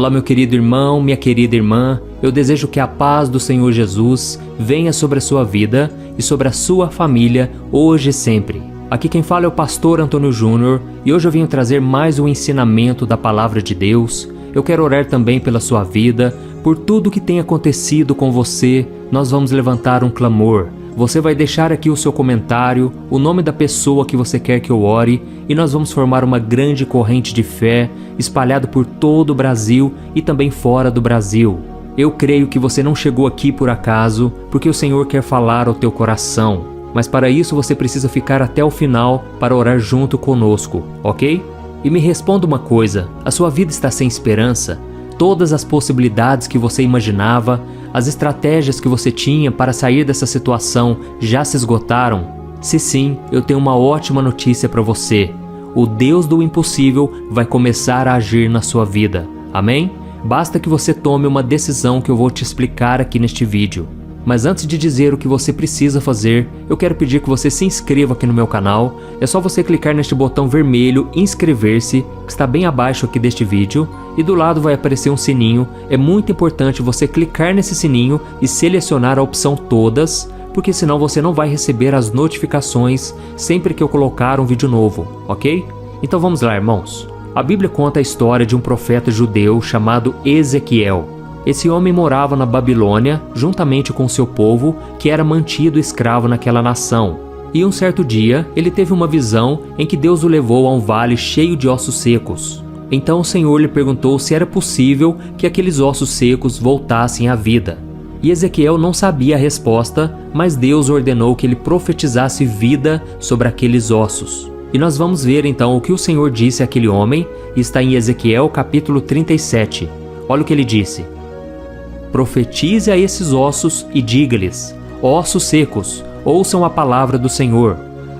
Olá, meu querido irmão, minha querida irmã, eu desejo que a paz do Senhor Jesus venha sobre a sua vida e sobre a sua família, hoje e sempre. Aqui quem fala é o pastor Antônio Júnior e hoje eu venho trazer mais um ensinamento da Palavra de Deus. Eu quero orar também pela sua vida, por tudo que tem acontecido com você. Nós vamos levantar um clamor. Você vai deixar aqui o seu comentário, o nome da pessoa que você quer que eu ore, e nós vamos formar uma grande corrente de fé, espalhada por todo o Brasil e também fora do Brasil. Eu creio que você não chegou aqui por acaso, porque o Senhor quer falar ao teu coração. Mas para isso você precisa ficar até o final para orar junto conosco, ok? E me responda uma coisa, a sua vida está sem esperança? Todas as possibilidades que você imaginava, as estratégias que você tinha para sair dessa situação já se esgotaram? Se sim, eu tenho uma ótima notícia para você. O Deus do impossível vai começar a agir na sua vida. Amém? Basta que você tome uma decisão que eu vou te explicar aqui neste vídeo. Mas antes de dizer o que você precisa fazer, eu quero pedir que você se inscreva aqui no meu canal. É só você clicar neste botão vermelho, inscrever-se, que está bem abaixo aqui deste vídeo, e do lado vai aparecer um sininho. É muito importante você clicar nesse sininho e selecionar a opção todas, porque senão você não vai receber as notificações sempre que eu colocar um vídeo novo, ok? Então vamos lá, irmãos. A Bíblia conta a história de um profeta judeu chamado Ezequiel. Esse homem morava na Babilônia, juntamente com seu povo, que era mantido escravo naquela nação. E um certo dia, ele teve uma visão em que Deus o levou a um vale cheio de ossos secos. Então o Senhor lhe perguntou se era possível que aqueles ossos secos voltassem à vida. E Ezequiel não sabia a resposta, mas Deus ordenou que ele profetizasse vida sobre aqueles ossos. E nós vamos ver então o que o Senhor disse àquele homem, e está em Ezequiel capítulo 37. Olha o que ele disse. Profetize a esses ossos e diga-lhes: ossos secos, ouçam a palavra do Senhor.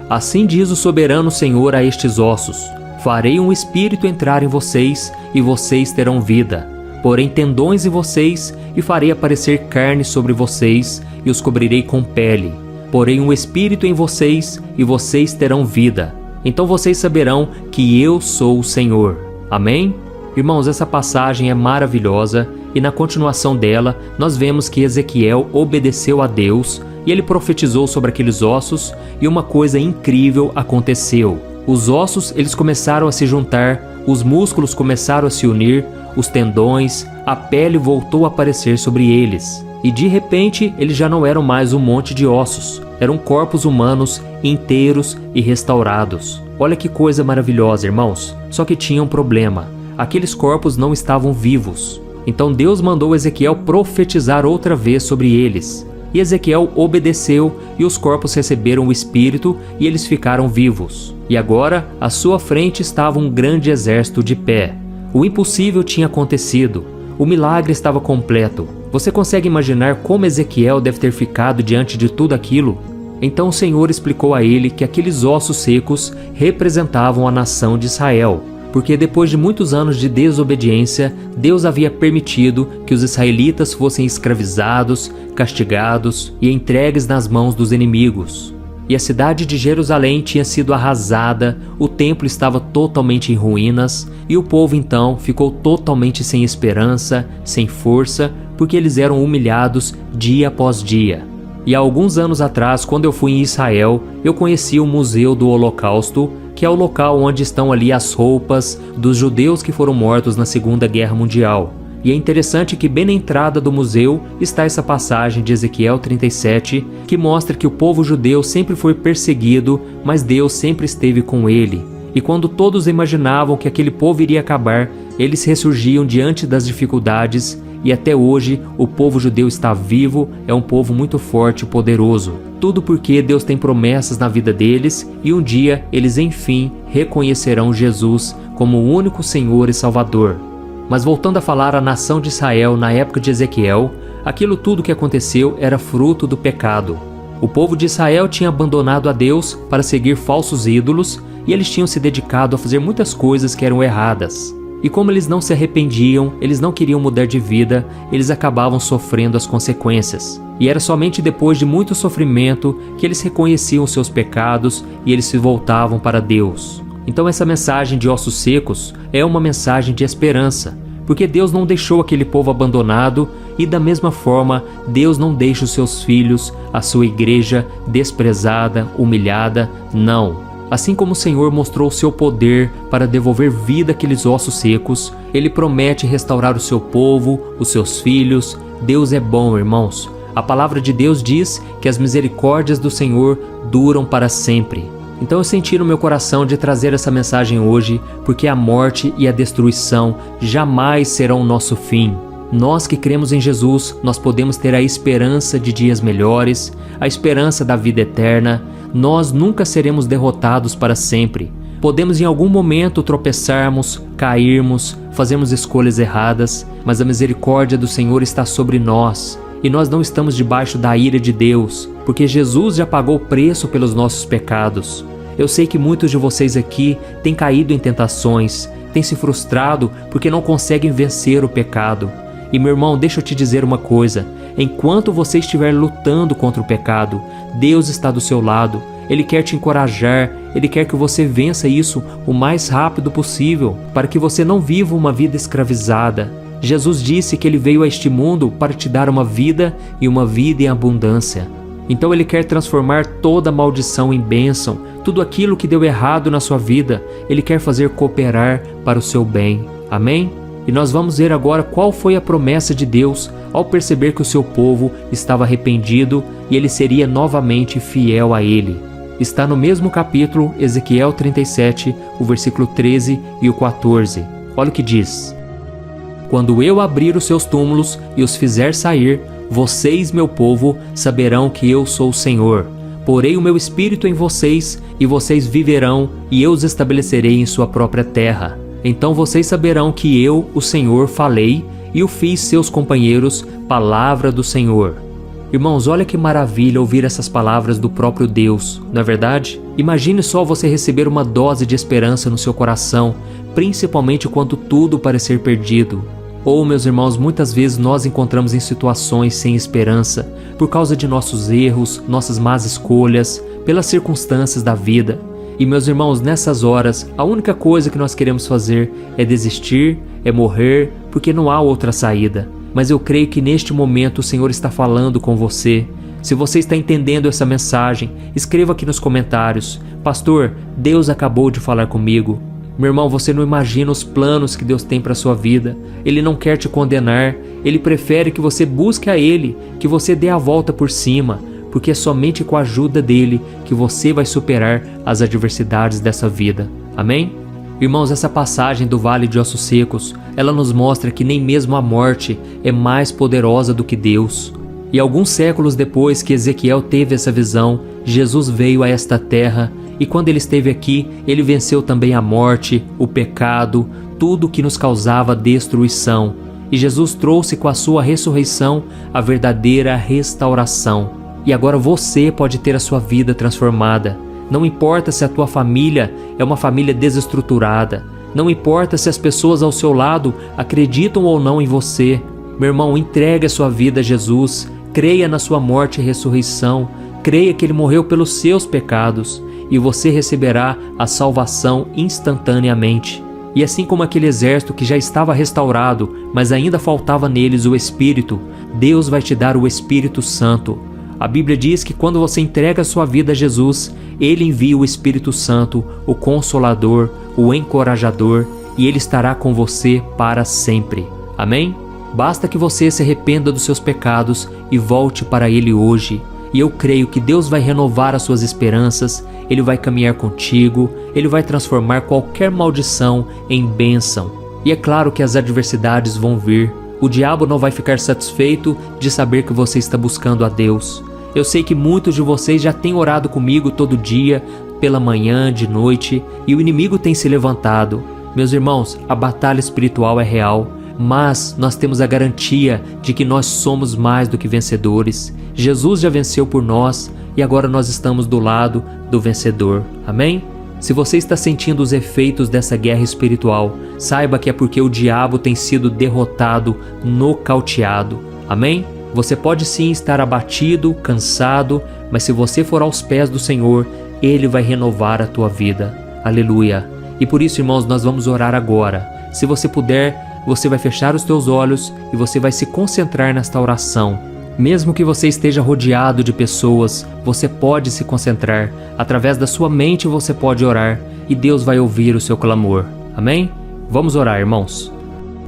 Assim diz o soberano Senhor a estes ossos: farei um espírito entrar em vocês, e vocês terão vida. Porém tendões em vocês, e farei aparecer carne sobre vocês, e os cobrirei com pele. Porém um espírito em vocês, e vocês terão vida. Então vocês saberão que eu sou o Senhor. Amém? Irmãos, essa passagem é maravilhosa e na continuação dela nós vemos que Ezequiel obedeceu a Deus e ele profetizou sobre aqueles ossos e uma coisa incrível aconteceu. Os ossos eles começaram a se juntar, os músculos começaram a se unir, os tendões, a pele voltou a aparecer sobre eles. E de repente eles já não eram mais um monte de ossos, eram corpos humanos inteiros e restaurados. Olha que coisa maravilhosa, irmãos. Só que tinha um problema. Aqueles corpos não estavam vivos. Então Deus mandou Ezequiel profetizar outra vez sobre eles. E Ezequiel obedeceu e os corpos receberam o Espírito e eles ficaram vivos. E agora, à sua frente estava um grande exército de pé. O impossível tinha acontecido. O milagre estava completo. Você consegue imaginar como Ezequiel deve ter ficado diante de tudo aquilo? Então o Senhor explicou a ele que aqueles ossos secos representavam a nação de Israel. Porque depois de muitos anos de desobediência, Deus havia permitido que os israelitas fossem escravizados, castigados e entregues nas mãos dos inimigos. E a cidade de Jerusalém tinha sido arrasada, o templo estava totalmente em ruínas, e o povo então ficou totalmente sem esperança, sem força, porque eles eram humilhados dia após dia. E há alguns anos atrás, quando eu fui em Israel, eu conheci o Museu do Holocausto, que é o local onde estão ali as roupas dos judeus que foram mortos na Segunda Guerra Mundial. E é interessante que bem na entrada do museu está essa passagem de Ezequiel 37, que mostra que o povo judeu sempre foi perseguido, mas Deus sempre esteve com ele. E quando todos imaginavam que aquele povo iria acabar, eles ressurgiam diante das dificuldades, e até hoje o povo judeu está vivo, é um povo muito forte e poderoso. Tudo porque Deus tem promessas na vida deles e um dia eles enfim reconhecerão Jesus como o único Senhor e Salvador. Mas voltando a falar à nação de Israel na época de Ezequiel, aquilo tudo que aconteceu era fruto do pecado. O povo de Israel tinha abandonado a Deus para seguir falsos ídolos e eles tinham se dedicado a fazer muitas coisas que eram erradas. E como eles não se arrependiam, eles não queriam mudar de vida, eles acabavam sofrendo as consequências. E era somente depois de muito sofrimento que eles reconheciam seus pecados e eles se voltavam para Deus. Então essa mensagem de ossos secos é uma mensagem de esperança, porque Deus não deixou aquele povo abandonado e, da mesma forma, Deus não deixa os seus filhos, a sua igreja, desprezada, humilhada, não. Assim como o Senhor mostrou o seu poder para devolver vida àqueles ossos secos, Ele promete restaurar o seu povo, os seus filhos. Deus é bom, irmãos. A palavra de Deus diz que as misericórdias do Senhor duram para sempre. Então eu senti no meu coração de trazer essa mensagem hoje, porque a morte e a destruição jamais serão o nosso fim. Nós que cremos em Jesus, nós podemos ter a esperança de dias melhores, a esperança da vida eterna. Nós nunca seremos derrotados para sempre. Podemos em algum momento tropeçarmos, cairmos, fazermos escolhas erradas, mas a misericórdia do Senhor está sobre nós. E nós não estamos debaixo da ira de Deus, porque Jesus já pagou o preço pelos nossos pecados. Eu sei que muitos de vocês aqui têm caído em tentações, têm se frustrado porque não conseguem vencer o pecado. E meu irmão, deixa eu te dizer uma coisa, enquanto você estiver lutando contra o pecado, Deus está do seu lado, Ele quer te encorajar, Ele quer que você vença isso o mais rápido possível, para que você não viva uma vida escravizada. Jesus disse que Ele veio a este mundo para te dar uma vida e uma vida em abundância. Então Ele quer transformar toda maldição em bênção, tudo aquilo que deu errado na sua vida, Ele quer fazer cooperar para o seu bem. Amém? E nós vamos ver agora qual foi a promessa de Deus ao perceber que o seu povo estava arrependido e Ele seria novamente fiel a Ele. Está no mesmo capítulo, Ezequiel 37, o versículo 13 e o 14. Olha o que diz: Quando eu abrir os seus túmulos e os fizer sair, vocês, meu povo, saberão que eu sou o Senhor. Porei o meu espírito em vocês, e vocês viverão, e eu os estabelecerei em sua própria terra. Então vocês saberão que eu, o Senhor, falei, e o fiz seus companheiros, palavra do Senhor. Irmãos, olha que maravilha ouvir essas palavras do próprio Deus, não é verdade? Imagine só você receber uma dose de esperança no seu coração, principalmente quando tudo parecer perdido. Ou, meus irmãos, muitas vezes nós encontramos em situações sem esperança, por causa de nossos erros, nossas más escolhas, pelas circunstâncias da vida. E, meus irmãos, nessas horas, a única coisa que nós queremos fazer é desistir, é morrer, porque não há outra saída. Mas eu creio que neste momento o Senhor está falando com você. Se você está entendendo essa mensagem, escreva aqui nos comentários: Pastor, Deus acabou de falar comigo. Meu irmão, você não imagina os planos que Deus tem para a sua vida. Ele não quer te condenar, Ele prefere que você busque a Ele, que você dê a volta por cima, porque é somente com a ajuda dEle que você vai superar as adversidades dessa vida. Amém? Irmãos, essa passagem do Vale de Ossos Secos, ela nos mostra que nem mesmo a morte é mais poderosa do que Deus. E alguns séculos depois que Ezequiel teve essa visão, Jesus veio a esta terra, e quando ele esteve aqui, ele venceu também a morte, o pecado, tudo que nos causava destruição. E Jesus trouxe com a sua ressurreição a verdadeira restauração. E agora você pode ter a sua vida transformada. Não importa se a tua família é uma família desestruturada. Não importa se as pessoas ao seu lado acreditam ou não em você. Meu irmão, entregue a sua vida a Jesus. Creia na sua morte e ressurreição. Creia que Ele morreu pelos seus pecados. E você receberá a salvação instantaneamente. E assim como aquele exército que já estava restaurado, mas ainda faltava neles o Espírito, Deus vai te dar o Espírito Santo. A Bíblia diz que quando você entrega a sua vida a Jesus, Ele envia o Espírito Santo, o Consolador, o Encorajador, e Ele estará com você para sempre. Amém? Basta que você se arrependa dos seus pecados e volte para Ele hoje. E eu creio que Deus vai renovar as suas esperanças, Ele vai caminhar contigo, Ele vai transformar qualquer maldição em bênção. E é claro que as adversidades vão vir. O diabo não vai ficar satisfeito de saber que você está buscando a Deus. Eu sei que muitos de vocês já têm orado comigo todo dia, pela manhã, de noite, e o inimigo tem se levantado. Meus irmãos, a batalha espiritual é real, mas nós temos a garantia de que nós somos mais do que vencedores. Jesus já venceu por nós e agora nós estamos do lado do vencedor. Amém? Se você está sentindo os efeitos dessa guerra espiritual, saiba que é porque o diabo tem sido derrotado, nocauteado. Amém? Você pode sim estar abatido, cansado, mas se você for aos pés do Senhor, Ele vai renovar a tua vida. Aleluia! E por isso, irmãos, nós vamos orar agora. Se você puder, você vai fechar os teus olhos e você vai se concentrar nesta oração. Mesmo que você esteja rodeado de pessoas, você pode se concentrar. Através da sua mente você pode orar e Deus vai ouvir o seu clamor. Amém? Vamos orar, irmãos.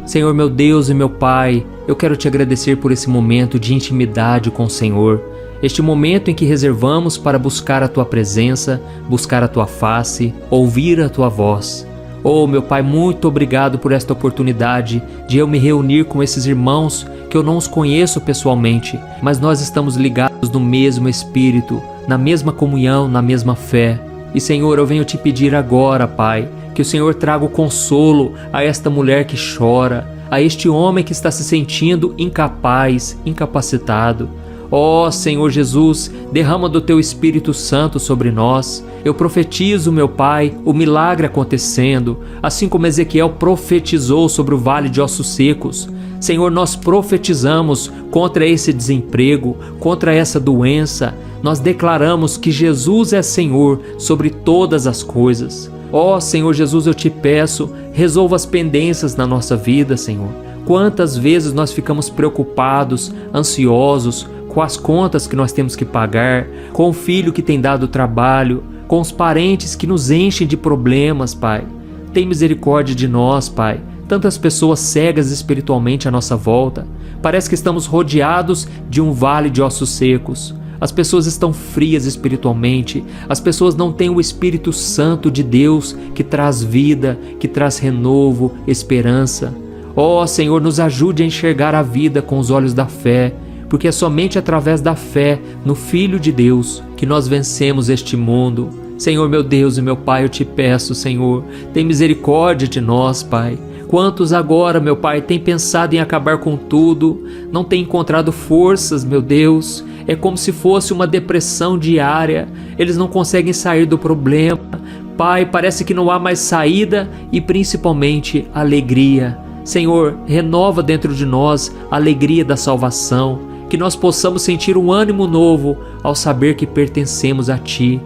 Senhor, meu Deus e meu Pai, eu quero te agradecer por esse momento de intimidade com o Senhor. Este momento em que reservamos para buscar a Tua presença, buscar a Tua face, ouvir a Tua voz. Oh, meu Pai, muito obrigado por esta oportunidade de eu me reunir com esses irmãos que eu não os conheço pessoalmente, mas nós estamos ligados no mesmo Espírito, na mesma comunhão, na mesma fé. E, Senhor, eu venho te pedir agora, Pai, que o Senhor traga o consolo a esta mulher que chora, a este homem que está se sentindo incapaz, incapacitado. Ó Senhor Jesus, derrama do Teu Espírito Santo sobre nós. Eu profetizo, meu Pai, o milagre acontecendo, assim como Ezequiel profetizou sobre o vale de ossos secos. Senhor, nós profetizamos contra esse desemprego, contra essa doença. Nós declaramos que Jesus é Senhor sobre todas as coisas. Ó Senhor Jesus, eu te peço, resolva as pendências na nossa vida, Senhor. Quantas vezes nós ficamos preocupados, ansiosos, com as contas que nós temos que pagar, com o filho que tem dado trabalho, com os parentes que nos enchem de problemas, Pai. Tem misericórdia de nós, Pai. Tantas pessoas cegas espiritualmente à nossa volta. Parece que estamos rodeados de um vale de ossos secos. As pessoas estão frias espiritualmente. As pessoas não têm o Espírito Santo de Deus que traz vida, que traz renovo, esperança. Ó Senhor, nos ajude a enxergar a vida com os olhos da fé, porque é somente através da fé no Filho de Deus que nós vencemos este mundo. Senhor, meu Deus e meu Pai, eu te peço, Senhor, tem misericórdia de nós, Pai. Quantos agora, meu Pai, têm pensado em acabar com tudo, não têm encontrado forças, meu Deus. É como se fosse uma depressão diária, eles não conseguem sair do problema. Pai, parece que não há mais saída e principalmente alegria. Senhor, renova dentro de nós a alegria da salvação, que nós possamos sentir um ânimo novo ao saber que pertencemos a Ti.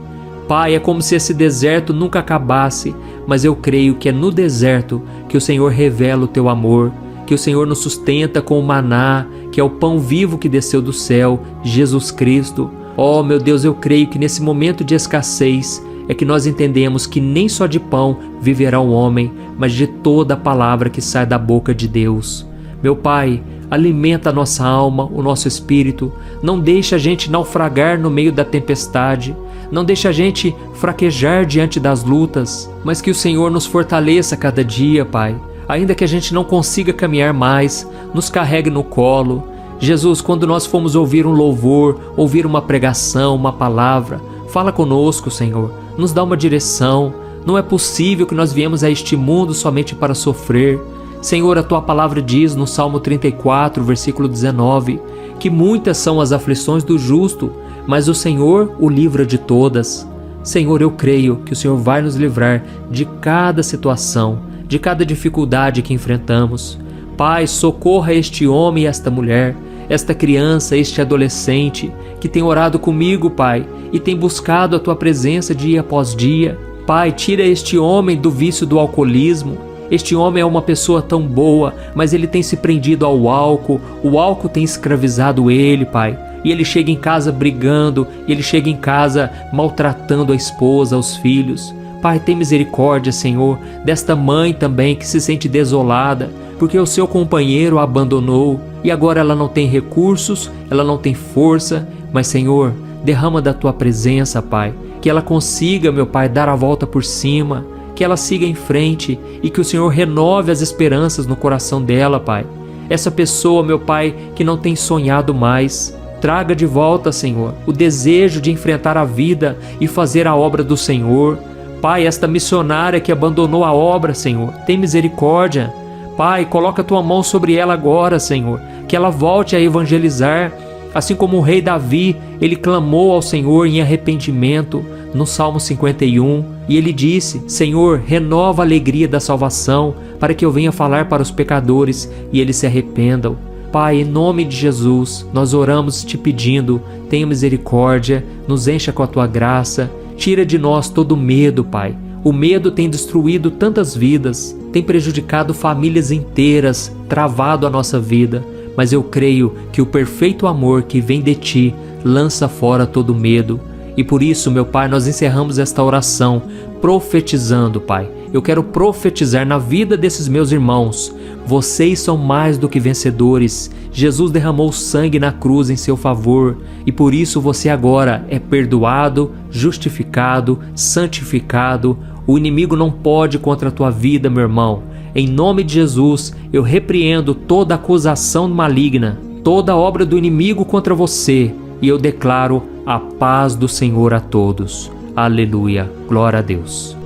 Pai, é como se esse deserto nunca acabasse, mas eu creio que é no deserto que o Senhor revela o Teu amor, que o Senhor nos sustenta com o maná, que é o pão vivo que desceu do céu, Jesus Cristo. Oh, meu Deus, eu creio que nesse momento de escassez é que nós entendemos que nem só de pão viverá o homem, mas de toda a palavra que sai da boca de Deus. Meu Pai, alimenta a nossa alma, o nosso espírito, não deixa a gente naufragar no meio da tempestade, não deixa a gente fraquejar diante das lutas, mas que o Senhor nos fortaleça cada dia, Pai. Ainda que a gente não consiga caminhar mais, nos carregue no colo. Jesus, quando nós fomos ouvir um louvor, ouvir uma pregação, uma palavra, fala conosco, Senhor, nos dá uma direção. Não é possível que nós viemos a este mundo somente para sofrer. Senhor, a Tua palavra diz no Salmo 34, versículo 19, que muitas são as aflições do justo, mas o Senhor o livra de todas. Senhor, eu creio que o Senhor vai nos livrar de cada situação, de cada dificuldade que enfrentamos. Pai, socorra este homem e esta mulher, esta criança, este adolescente, que tem orado comigo, Pai, e tem buscado a Tua presença dia após dia. Pai, tira este homem do vício do alcoolismo. Este homem é uma pessoa tão boa, mas ele tem se prendido ao álcool, o álcool tem escravizado ele, Pai. E ele chega em casa brigando, e ele chega em casa maltratando a esposa, os filhos. Pai, tem misericórdia, Senhor, desta mãe também que se sente desolada, porque o seu companheiro a abandonou, e agora ela não tem recursos, ela não tem força, mas, Senhor, derrama da Tua presença, Pai, que ela consiga, meu Pai, dar a volta por cima, que ela siga em frente e que o Senhor renove as esperanças no coração dela, Pai. Essa pessoa, meu Pai, que não tem sonhado mais, traga de volta, Senhor, o desejo de enfrentar a vida e fazer a obra do Senhor. Pai, esta missionária que abandonou a obra, Senhor, tem misericórdia. Pai, coloca a Tua mão sobre ela agora, Senhor, que ela volte a evangelizar. Assim como o rei Davi, ele clamou ao Senhor em arrependimento no Salmo 51, e ele disse: Senhor, renova a alegria da salvação, para que eu venha falar para os pecadores e eles se arrependam. Pai, em nome de Jesus, nós oramos te pedindo, tenha misericórdia, nos encha com a Tua graça, tira de nós todo medo, Pai. O medo tem destruído tantas vidas, tem prejudicado famílias inteiras, travado a nossa vida, mas eu creio que o perfeito amor que vem de Ti lança fora todo medo. E por isso, meu Pai, nós encerramos esta oração profetizando, Pai. Eu quero profetizar na vida desses meus irmãos. Vocês são mais do que vencedores. Jesus derramou sangue na cruz em seu favor e por isso você agora é perdoado, justificado, santificado. O inimigo não pode contra a tua vida, meu irmão. Em nome de Jesus, eu repreendo toda acusação maligna, toda obra do inimigo contra você e eu declaro a paz do Senhor a todos. Aleluia. Glória a Deus.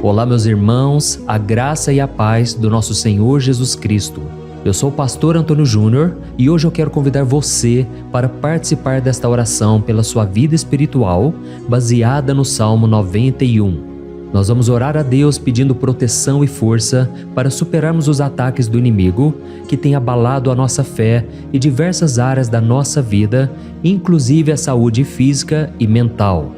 Olá, meus irmãos, a graça e a paz do nosso Senhor Jesus Cristo. Eu sou o pastor Antônio Júnior e hoje eu quero convidar você para participar desta oração pela sua vida espiritual, baseada no Salmo 91. Nós vamos orar a Deus pedindo proteção e força para superarmos os ataques do inimigo que tem abalado a nossa fé e diversas áreas da nossa vida, inclusive a saúde física e mental.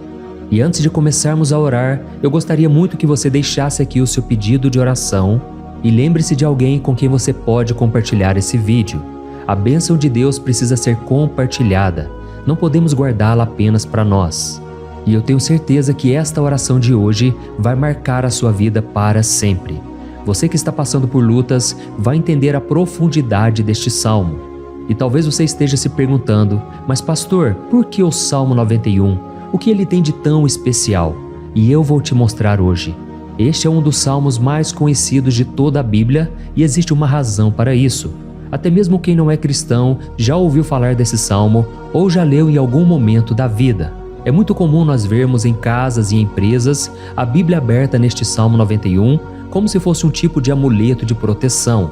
E antes de começarmos a orar, eu gostaria muito que você deixasse aqui o seu pedido de oração e lembre-se de alguém com quem você pode compartilhar esse vídeo. A bênção de Deus precisa ser compartilhada, não podemos guardá-la apenas para nós. E eu tenho certeza que esta oração de hoje vai marcar a sua vida para sempre. Você que está passando por lutas vai entender a profundidade deste salmo. E talvez você esteja se perguntando, mas pastor, por que o Salmo 91? O que ele tem de tão especial? E eu vou te mostrar hoje. Este é um dos salmos mais conhecidos de toda a Bíblia e existe uma razão para isso. Até mesmo quem não é cristão já ouviu falar desse salmo ou já leu em algum momento da vida. É muito comum nós vermos em casas e empresas a Bíblia aberta neste Salmo 91 como se fosse um tipo de amuleto de proteção.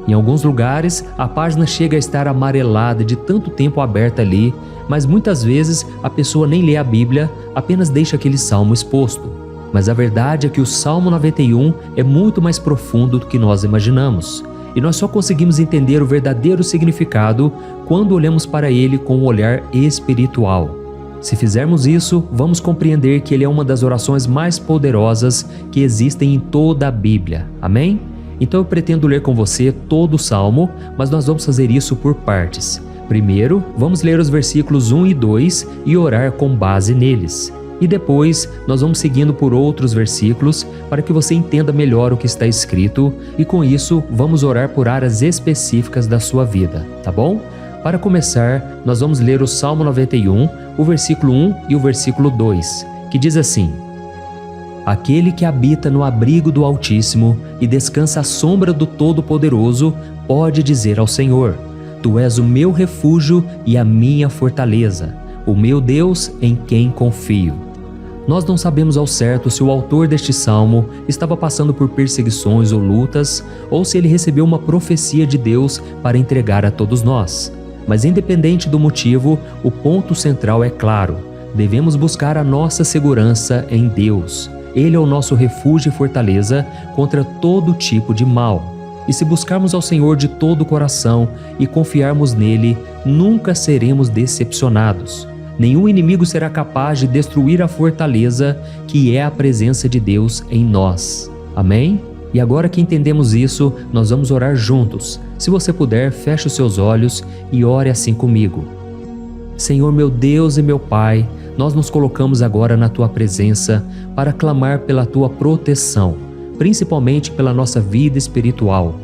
Em alguns lugares, a página chega a estar amarelada de tanto tempo aberta ali, mas muitas vezes a pessoa nem lê a Bíblia, apenas deixa aquele salmo exposto. Mas a verdade é que o Salmo 91 é muito mais profundo do que nós imaginamos. E nós só conseguimos entender o verdadeiro significado quando olhamos para ele com um olhar espiritual. Se fizermos isso, vamos compreender que ele é uma das orações mais poderosas que existem em toda a Bíblia. Amém? Então eu pretendo ler com você todo o Salmo, mas nós vamos fazer isso por partes. Primeiro, vamos ler os versículos 1 e 2 e orar com base neles. E depois, nós vamos seguindo por outros versículos para que você entenda melhor o que está escrito e com isso, vamos orar por áreas específicas da sua vida, tá bom? Para começar, nós vamos ler o Salmo 91, o versículo 1 e o versículo 2, que diz assim: Aquele que habita no abrigo do Altíssimo e descansa à sombra do Todo-Poderoso pode dizer ao Senhor: Tu és o meu refúgio e a minha fortaleza, o meu Deus em quem confio. Nós não sabemos ao certo se o autor deste salmo estava passando por perseguições ou lutas, ou se ele recebeu uma profecia de Deus para entregar a todos nós. Mas independente do motivo, o ponto central é claro: devemos buscar a nossa segurança em Deus. Ele é o nosso refúgio e fortaleza contra todo tipo de mal. E se buscarmos ao Senhor de todo o coração e confiarmos nele, nunca seremos decepcionados. Nenhum inimigo será capaz de destruir a fortaleza que é a presença de Deus em nós. Amém? E agora que entendemos isso, nós vamos orar juntos. Se você puder, feche os seus olhos e ore assim comigo. Senhor meu Deus e meu Pai, nós nos colocamos agora na Tua presença para clamar pela Tua proteção, principalmente pela nossa vida espiritual.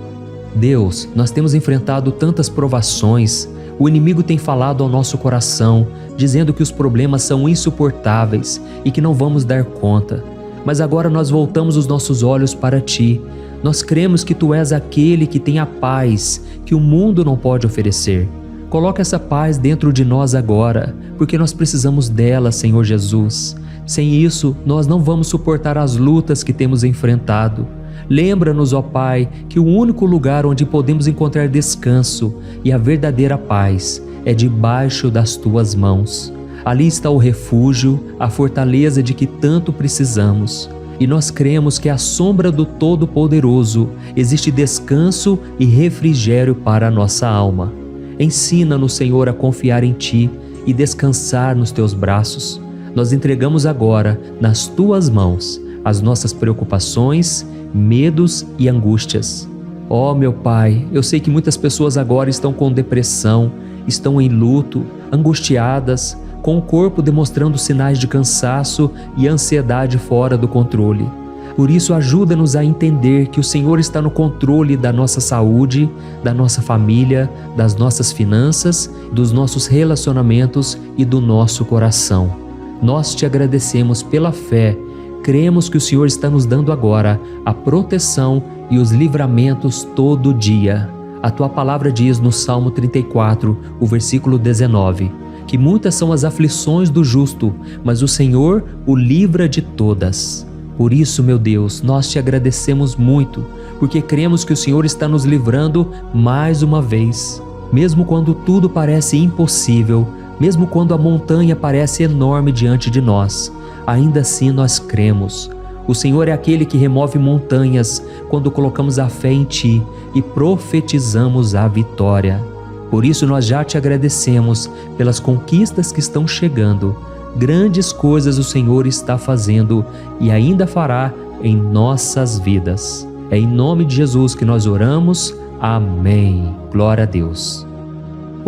Deus, nós temos enfrentado tantas provações, o inimigo tem falado ao nosso coração, dizendo que os problemas são insuportáveis e que não vamos dar conta. Mas agora nós voltamos os nossos olhos para Ti. Nós cremos que Tu és aquele que tem a paz que o mundo não pode oferecer. Coloca essa paz dentro de nós agora, porque nós precisamos dela, Senhor Jesus. Sem isso, nós não vamos suportar as lutas que temos enfrentado. Lembra-nos, ó Pai, que o único lugar onde podemos encontrar descanso e a verdadeira paz é debaixo das Tuas mãos. Ali está o refúgio, a fortaleza de que tanto precisamos. E nós cremos que à sombra do Todo-Poderoso existe descanso e refrigério para a nossa alma. Ensina-nos, Senhor, a confiar em Ti e descansar nos teus braços. Nós entregamos agora nas tuas mãos as nossas preocupações, medos e angústias. Ó meu Pai, eu sei que muitas pessoas agora estão com depressão, estão em luto, angustiadas, com o corpo demonstrando sinais de cansaço e ansiedade fora do controle. Por isso, ajuda-nos a entender que o Senhor está no controle da nossa saúde, da nossa família, das nossas finanças, dos nossos relacionamentos e do nosso coração. Nós te agradecemos pela fé. Cremos que o Senhor está nos dando agora a proteção e os livramentos todo dia. A tua palavra diz no Salmo 34, o versículo 19, que muitas são as aflições do justo, mas o Senhor o livra de todas. Por isso, meu Deus, nós te agradecemos muito, porque cremos que o Senhor está nos livrando mais uma vez. Mesmo quando tudo parece impossível, mesmo quando a montanha parece enorme diante de nós, ainda assim nós cremos. O Senhor é aquele que remove montanhas quando colocamos a fé em Ti e profetizamos a vitória. Por isso nós já te agradecemos pelas conquistas que estão chegando. Grandes coisas o Senhor está fazendo e ainda fará em nossas vidas. É em nome de Jesus que nós oramos. Amém. Glória a Deus.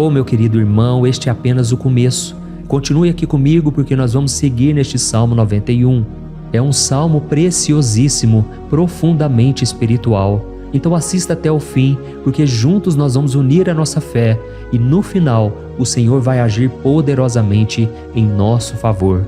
Oh, meu querido irmão, este é apenas o começo. Continue aqui comigo porque nós vamos seguir neste Salmo 91. É um salmo preciosíssimo, profundamente espiritual. Então assista até o fim, porque juntos nós vamos unir a nossa fé e no final o Senhor vai agir poderosamente em nosso favor.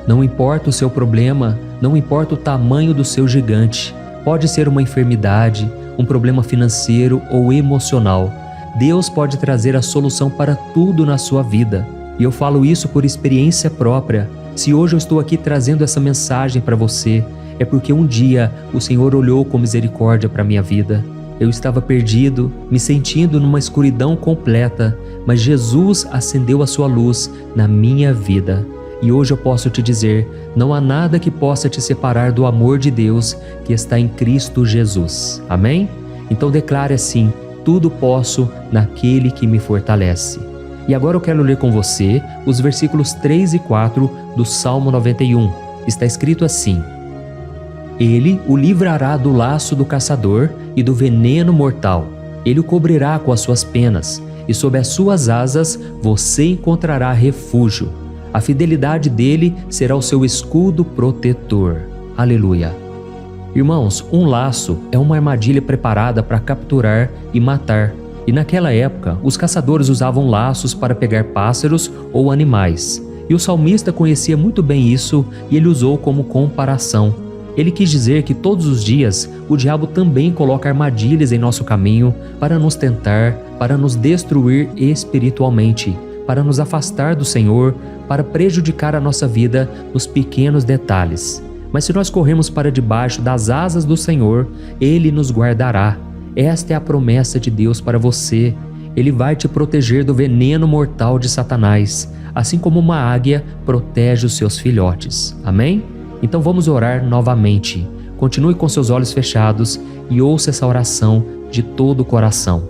Não importa o seu problema, não importa o tamanho do seu gigante, pode ser uma enfermidade, um problema financeiro ou emocional. Deus pode trazer a solução para tudo na sua vida. E eu falo isso por experiência própria. Se hoje eu estou aqui trazendo essa mensagem para você, é porque um dia o Senhor olhou com misericórdia para a minha vida. Eu estava perdido, me sentindo numa escuridão completa, mas Jesus acendeu a sua luz na minha vida. E hoje eu posso te dizer, não há nada que possa te separar do amor de Deus que está em Cristo Jesus. Amém? Então declare assim, tudo posso naquele que me fortalece. E agora eu quero ler com você os versículos 3 e 4 do Salmo 91. Está escrito assim: Ele o livrará do laço do caçador e do veneno mortal. Ele o cobrirá com as suas penas, e sob as suas asas você encontrará refúgio. A fidelidade dele será o seu escudo protetor. Aleluia. Irmãos, um laço é uma armadilha preparada para capturar e matar. E naquela época, os caçadores usavam laços para pegar pássaros ou animais. E o salmista conhecia muito bem isso e ele usou como comparação. Ele quis dizer que todos os dias o diabo também coloca armadilhas em nosso caminho para nos tentar, para nos destruir espiritualmente, para nos afastar do Senhor, para prejudicar a nossa vida nos pequenos detalhes. Mas se nós corremos para debaixo das asas do Senhor, Ele nos guardará. Esta é a promessa de Deus para você. Ele vai te proteger do veneno mortal de Satanás, assim como uma águia protege os seus filhotes. Amém? Então vamos orar novamente. Continue com seus olhos fechados e ouça essa oração de todo o coração.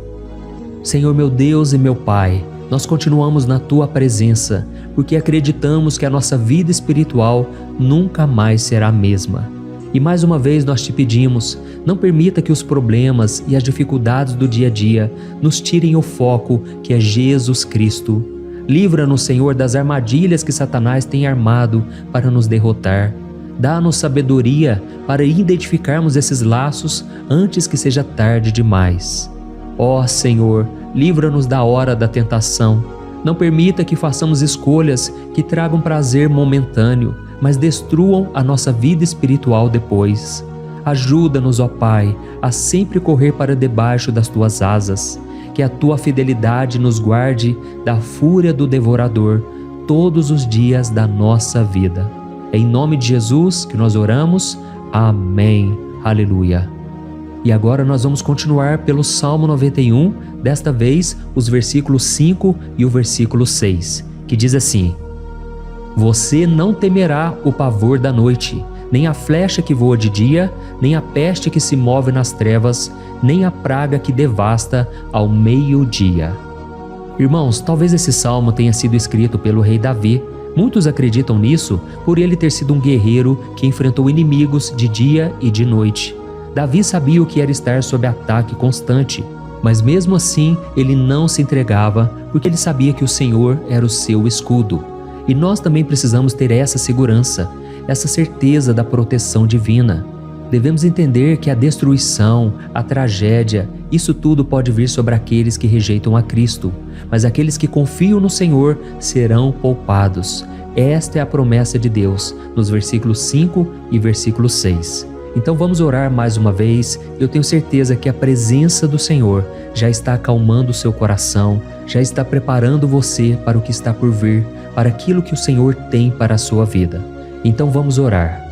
Senhor meu Deus e meu Pai, nós continuamos na Tua presença, porque acreditamos que a nossa vida espiritual nunca mais será a mesma. E mais uma vez nós te pedimos, não permita que os problemas e as dificuldades do dia a dia nos tirem o foco que é Jesus Cristo. Livra-nos, Senhor, das armadilhas que Satanás tem armado para nos derrotar. Dá-nos sabedoria para identificarmos esses laços antes que seja tarde demais. Ó Senhor, livra-nos da hora da tentação. Não permita que façamos escolhas que tragam prazer momentâneo, mas destruam a nossa vida espiritual depois. Ajuda-nos, ó Pai, a sempre correr para debaixo das Tuas asas. Que a Tua fidelidade nos guarde da fúria do devorador todos os dias da nossa vida. É em nome de Jesus que nós oramos. Amém. Aleluia. E agora nós vamos continuar pelo Salmo 91, desta vez os versículos 5 e o versículo 6, que diz assim: Você não temerá o pavor da noite, nem a flecha que voa de dia, nem a peste que se move nas trevas, nem a praga que devasta ao meio-dia. Irmãos, talvez esse salmo tenha sido escrito pelo rei Davi. Muitos acreditam nisso por ele ter sido um guerreiro que enfrentou inimigos de dia e de noite. Davi sabia o que era estar sob ataque constante, mas mesmo assim ele não se entregava porque ele sabia que o Senhor era o seu escudo. E nós também precisamos ter essa segurança, essa certeza da proteção divina. Devemos entender que a destruição, a tragédia, isso tudo pode vir sobre aqueles que rejeitam a Cristo, mas aqueles que confiam no Senhor serão poupados. Esta é a promessa de Deus, nos versículos 5 e versículo 6. Então vamos orar mais uma vez. Eu tenho certeza que a presença do Senhor já está acalmando o seu coração, já está preparando você para o que está por vir, para aquilo que o Senhor tem para a sua vida. Então vamos orar.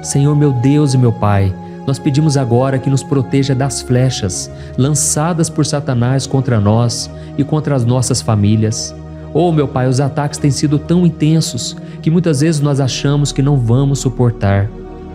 Senhor meu Deus e meu Pai, nós pedimos agora que nos proteja das flechas lançadas por Satanás contra nós e contra as nossas famílias. Oh meu Pai, os ataques têm sido tão intensos que muitas vezes nós achamos que não vamos suportar.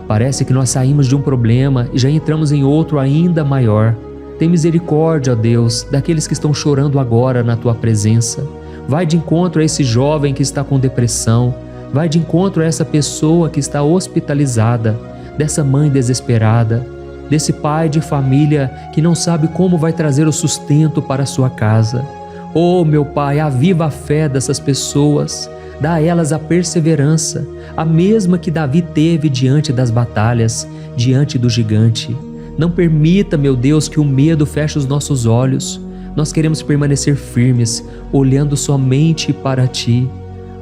Parece que nós saímos de um problema e já entramos em outro ainda maior. Tem misericórdia, ó Deus, daqueles que estão chorando agora na Tua presença. Vai de encontro a esse jovem que está com depressão. Vai de encontro a essa pessoa que está hospitalizada, dessa mãe desesperada, desse pai de família que não sabe como vai trazer o sustento para a sua casa. Oh, meu Pai, aviva a fé dessas pessoas, dá a elas a perseverança, a mesma que Davi teve diante das batalhas, diante do gigante. Não permita, meu Deus, que o medo feche os nossos olhos. Nós queremos permanecer firmes, olhando somente para Ti.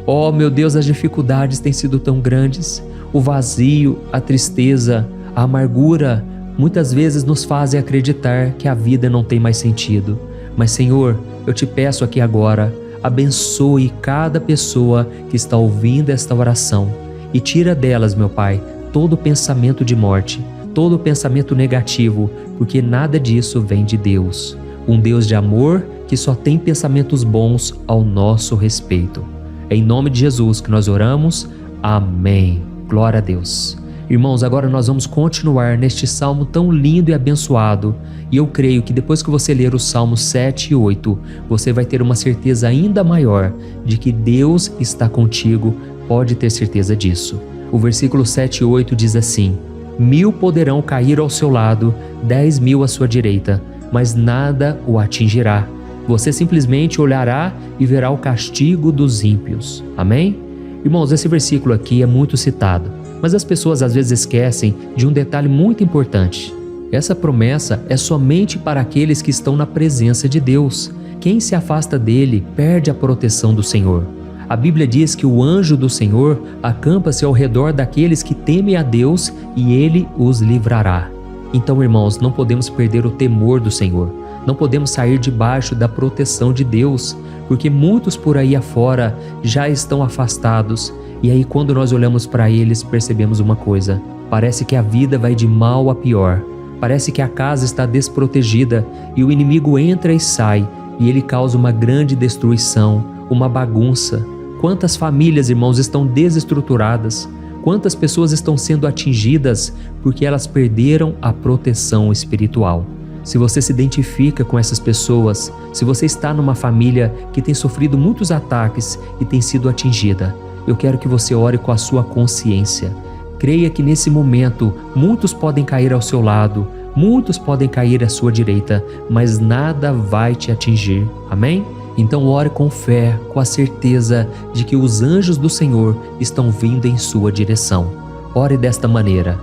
Oh, meu Deus, as dificuldades têm sido tão grandes. O vazio, a tristeza, a amargura, muitas vezes nos fazem acreditar que a vida não tem mais sentido. Mas, Senhor, eu te peço aqui agora, abençoe cada pessoa que está ouvindo esta oração e tira delas, meu Pai, todo pensamento de morte, todo pensamento negativo, porque nada disso vem de Deus. Um Deus de amor que só tem pensamentos bons ao nosso respeito. É em nome de Jesus que nós oramos. Amém. Glória a Deus. Irmãos, agora nós vamos continuar neste salmo tão lindo e abençoado. E eu creio que depois que você ler os salmos 7 e 8, você vai ter uma certeza ainda maior de que Deus está contigo. Pode ter certeza disso. O versículo 7 e 8 diz assim: 1000 poderão cair ao seu lado, 10.000 à sua direita, mas nada o atingirá. Você simplesmente olhará e verá o castigo dos ímpios. Amém? Irmãos, esse versículo aqui é muito citado, mas as pessoas às vezes esquecem de um detalhe muito importante. Essa promessa é somente para aqueles que estão na presença de Deus. Quem se afasta dele perde a proteção do Senhor. A Bíblia diz que o anjo do Senhor acampa-se ao redor daqueles que temem a Deus e ele os livrará. Então, irmãos, não podemos perder o temor do Senhor. Não podemos sair debaixo da proteção de Deus, porque muitos por aí afora já estão afastados. E aí, quando nós olhamos para eles, percebemos uma coisa: parece que a vida vai de mal a pior. Parece que a casa está desprotegida e o inimigo entra e sai, e ele causa uma grande destruição, uma bagunça. Quantas famílias, irmãos, estão desestruturadas? Quantas pessoas estão sendo atingidas porque elas perderam a proteção espiritual? Se você se identifica com essas pessoas, se você está numa família que tem sofrido muitos ataques e tem sido atingida, eu quero que você ore com a sua consciência. Creia que nesse momento muitos podem cair ao seu lado, muitos podem cair à sua direita, mas nada vai te atingir. Amém? Então ore com fé, com a certeza de que os anjos do Senhor estão vindo em sua direção. Ore desta maneira: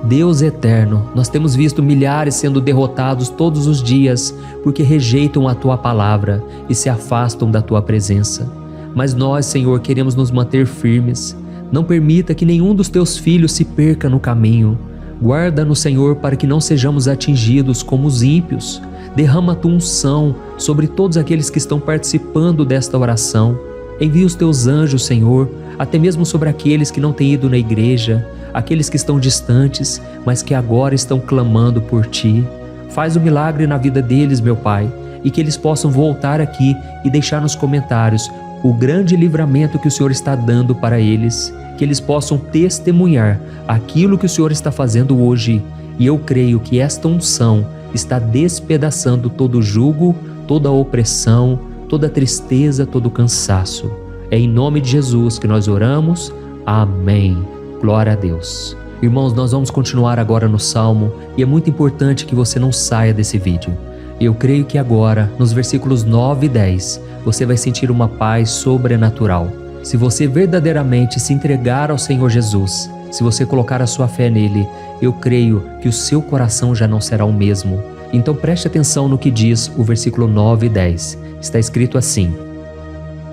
Deus eterno, nós temos visto milhares sendo derrotados todos os dias porque rejeitam a Tua palavra e se afastam da Tua presença. Mas nós, Senhor, queremos nos manter firmes. Não permita que nenhum dos Teus filhos se perca no caminho. Guarda-nos, Senhor, para que não sejamos atingidos como os ímpios. Derrama a Tua unção sobre todos aqueles que estão participando desta oração. Envia os Teus anjos, Senhor, até mesmo sobre aqueles que não têm ido na igreja, aqueles que estão distantes, mas que agora estão clamando por Ti. Faz um milagre na vida deles, meu Pai, e que eles possam voltar aqui e deixar nos comentários o grande livramento que o Senhor está dando para eles, que eles possam testemunhar aquilo que o Senhor está fazendo hoje. E eu creio que esta unção está despedaçando todo jugo, toda opressão, toda tristeza, todo cansaço. É em nome de Jesus que nós oramos. Amém. Glória a Deus. Irmãos, nós vamos continuar agora no Salmo e é muito importante que você não saia desse vídeo. Eu creio que agora, nos versículos 9 e 10, você vai sentir uma paz sobrenatural. Se você verdadeiramente se entregar ao Senhor Jesus, se você colocar a sua fé nele, eu creio que o seu coração já não será o mesmo. Então preste atenção no que diz o versículo 9 e 10. Está escrito assim: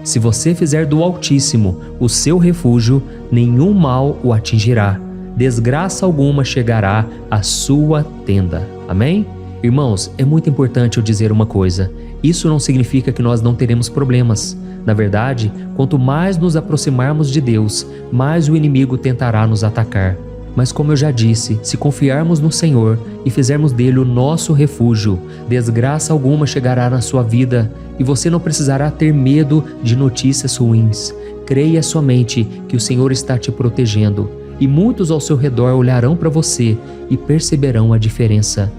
se você fizer do Altíssimo o seu refúgio, nenhum mal o atingirá, desgraça alguma chegará à sua tenda. Amém? Irmãos, é muito importante eu dizer uma coisa. Isso não significa que nós não teremos problemas. Na verdade, quanto mais nos aproximarmos de Deus, mais o inimigo tentará nos atacar. Mas como eu já disse, se confiarmos no Senhor e fizermos dele o nosso refúgio, desgraça alguma chegará na sua vida e você não precisará ter medo de notícias ruins. Creia somente que o Senhor está te protegendo e muitos ao seu redor olharão para você e perceberão a diferença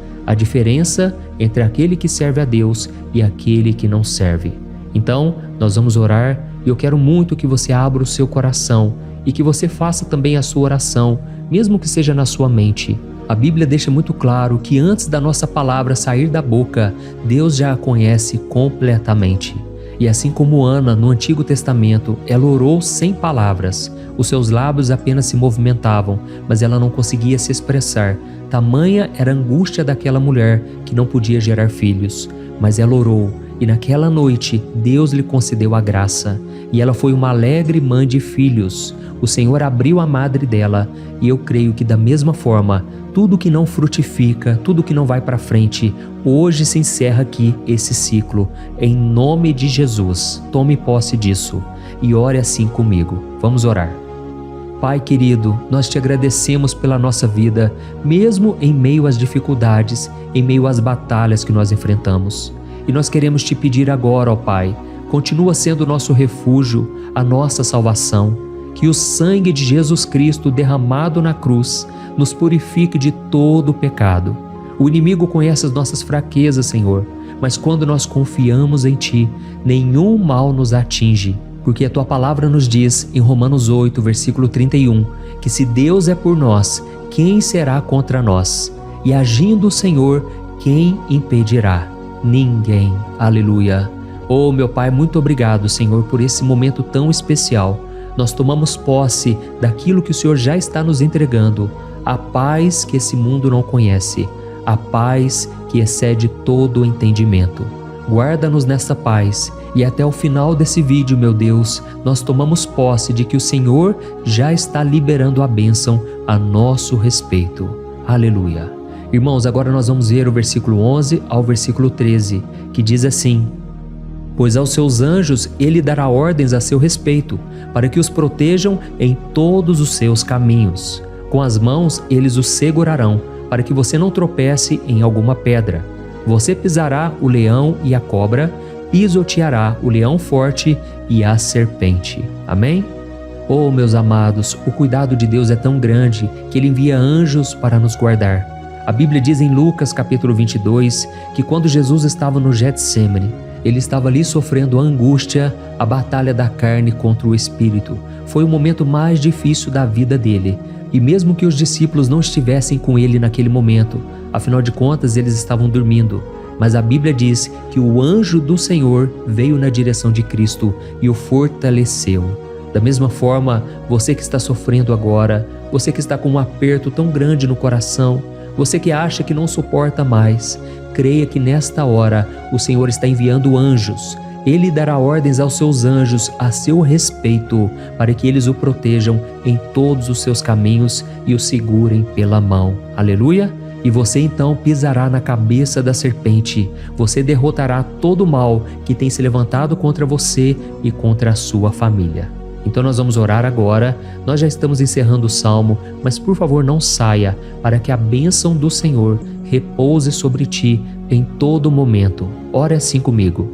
entre aquele que serve a Deus e aquele que não serve. Então, nós vamos orar e eu quero muito que você abra o seu coração e que você faça também a sua oração, mesmo que seja na sua mente. A Bíblia deixa muito claro que antes da nossa palavra sair da boca, Deus já a conhece completamente. E assim como Ana, no Antigo Testamento, ela orou sem palavras. Os seus lábios apenas se movimentavam, mas ela não conseguia se expressar. Tamanha era a angústia daquela mulher que não podia gerar filhos. Mas ela orou, e naquela noite Deus lhe concedeu a graça. E ela foi uma alegre mãe de filhos. O Senhor abriu a madre dela, e eu creio que da mesma forma, tudo que não frutifica, tudo que não vai para frente, hoje se encerra aqui esse ciclo. Em nome de Jesus, tome posse disso e ore assim comigo. Vamos orar. Pai querido, nós te agradecemos pela nossa vida, mesmo em meio às dificuldades, em meio às batalhas que nós enfrentamos. E nós queremos te pedir agora, ó Pai, continua sendo o nosso refúgio, a nossa salvação, que o sangue de Jesus Cristo derramado na cruz nos purifique de todo o pecado. O inimigo conhece as nossas fraquezas, Senhor, mas quando nós confiamos em Ti, nenhum mal nos atinge, porque a Tua palavra nos diz em Romanos 8, versículo 31, que se Deus é por nós, quem será contra nós? E agindo o Senhor, quem impedirá? Ninguém. Aleluia. Oh, meu Pai, muito obrigado, Senhor, por esse momento tão especial. Nós tomamos posse daquilo que o Senhor já está nos entregando, a paz que esse mundo não conhece, a paz que excede todo o entendimento. Guarda-nos nessa paz e até o final desse vídeo, meu Deus, nós tomamos posse de que o Senhor já está liberando a bênção a nosso respeito. Aleluia. Irmãos, agora nós vamos ver o versículo 11 ao versículo 13, que diz assim: pois aos seus anjos ele dará ordens a seu respeito, para que os protejam em todos os seus caminhos. Com as mãos eles os segurarão, para que você não tropece em alguma pedra. Você pisará o leão e a cobra, pisoteará o leão forte e a serpente. Amém? Oh, meus amados, o cuidado de Deus é tão grande que Ele envia anjos para nos guardar. A Bíblia diz em Lucas capítulo 22 que quando Jesus estava no Getsêmani, Ele estava ali sofrendo a angústia, a batalha da carne contra o espírito. Foi o momento mais difícil da vida dele. E mesmo que os discípulos não estivessem com ele naquele momento, afinal de contas eles estavam dormindo, mas a Bíblia diz que o anjo do Senhor veio na direção de Cristo e o fortaleceu. Da mesma forma, você que está sofrendo agora, você que está com um aperto tão grande no coração, você que acha que não suporta mais, creia que nesta hora o Senhor está enviando anjos. Ele dará ordens aos seus anjos a seu respeito, para que eles o protejam em todos os seus caminhos e o segurem pela mão. Aleluia! E você então pisará na cabeça da serpente. Você derrotará todo o mal que tem se levantado contra você e contra a sua família. Então nós vamos orar agora. Nós já estamos encerrando o Salmo, mas por favor não saia, para que a bênção do Senhor repouse sobre ti em todo momento. Ore assim comigo.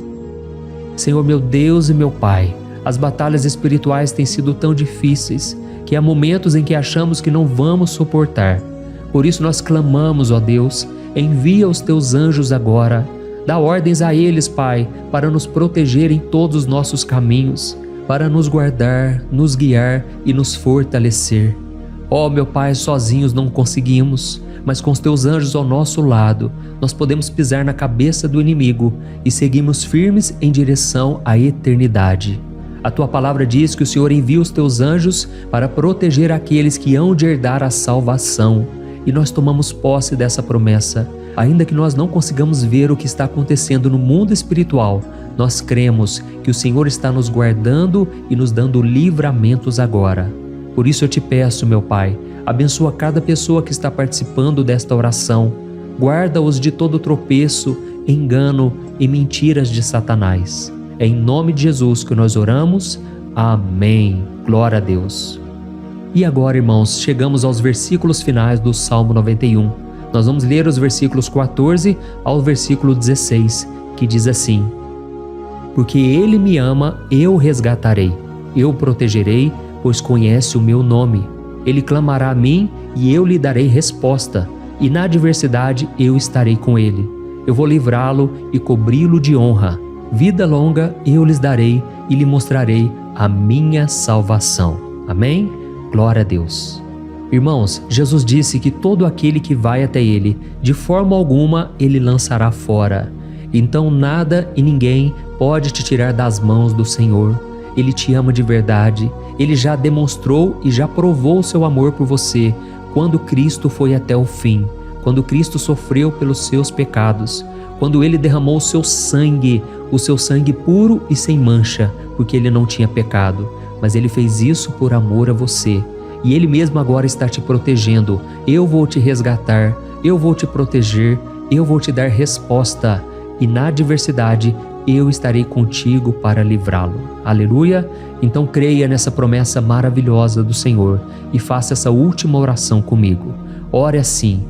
Senhor, meu Deus e meu Pai, as batalhas espirituais têm sido tão difíceis que há momentos em que achamos que não vamos suportar. Por isso nós clamamos, ó Deus, envia os teus anjos agora, Dá ordens a eles, Pai, para nos proteger em todos os nossos caminhos, para nos guardar, nos guiar e nos fortalecer. Ó, meu Pai, sozinhos não conseguimos, mas com os teus anjos ao nosso lado, nós podemos pisar na cabeça do inimigo e seguirmos firmes em direção à eternidade. A tua palavra diz que o Senhor envia os teus anjos para proteger aqueles que hão de herdar a salvação. E nós tomamos posse dessa promessa. Ainda que nós não consigamos ver o que está acontecendo no mundo espiritual, nós cremos que o Senhor está nos guardando e nos dando livramentos agora. Por isso eu te peço, meu Pai, abençoa cada pessoa que está participando desta oração. Guarda-os de todo tropeço, engano e mentiras de Satanás. É em nome de Jesus que nós oramos. Amém. Glória a Deus. E agora, irmãos, chegamos aos versículos finais do Salmo 91. Nós vamos ler os versículos 14 ao versículo 16, que diz assim: Porque Ele me ama, eu o resgatarei, eu o protegerei, pois conhece o meu nome. Ele clamará a mim e eu lhe darei resposta, e na adversidade eu estarei com ele. Eu vou livrá-lo e cobri-lo de honra. Vida longa eu lhes darei e lhe mostrarei a minha salvação. Amém? Glória a Deus. Irmãos, Jesus disse que todo aquele que vai até ele, de forma alguma ele lançará fora. Então nada e ninguém pode te tirar das mãos do Senhor. Ele te ama de verdade. Ele já demonstrou e já provou o seu amor por você quando Cristo foi até o fim, quando Cristo sofreu pelos seus pecados, quando Ele derramou o seu sangue puro e sem mancha, porque Ele não tinha pecado, mas Ele fez isso por amor a você. E Ele mesmo agora está te protegendo. Eu vou te resgatar, eu vou te proteger, eu vou te dar resposta, e na adversidade eu estarei contigo para livrá-lo. Aleluia! Então creia nessa promessa maravilhosa do Senhor e faça essa última oração comigo. Ore assim: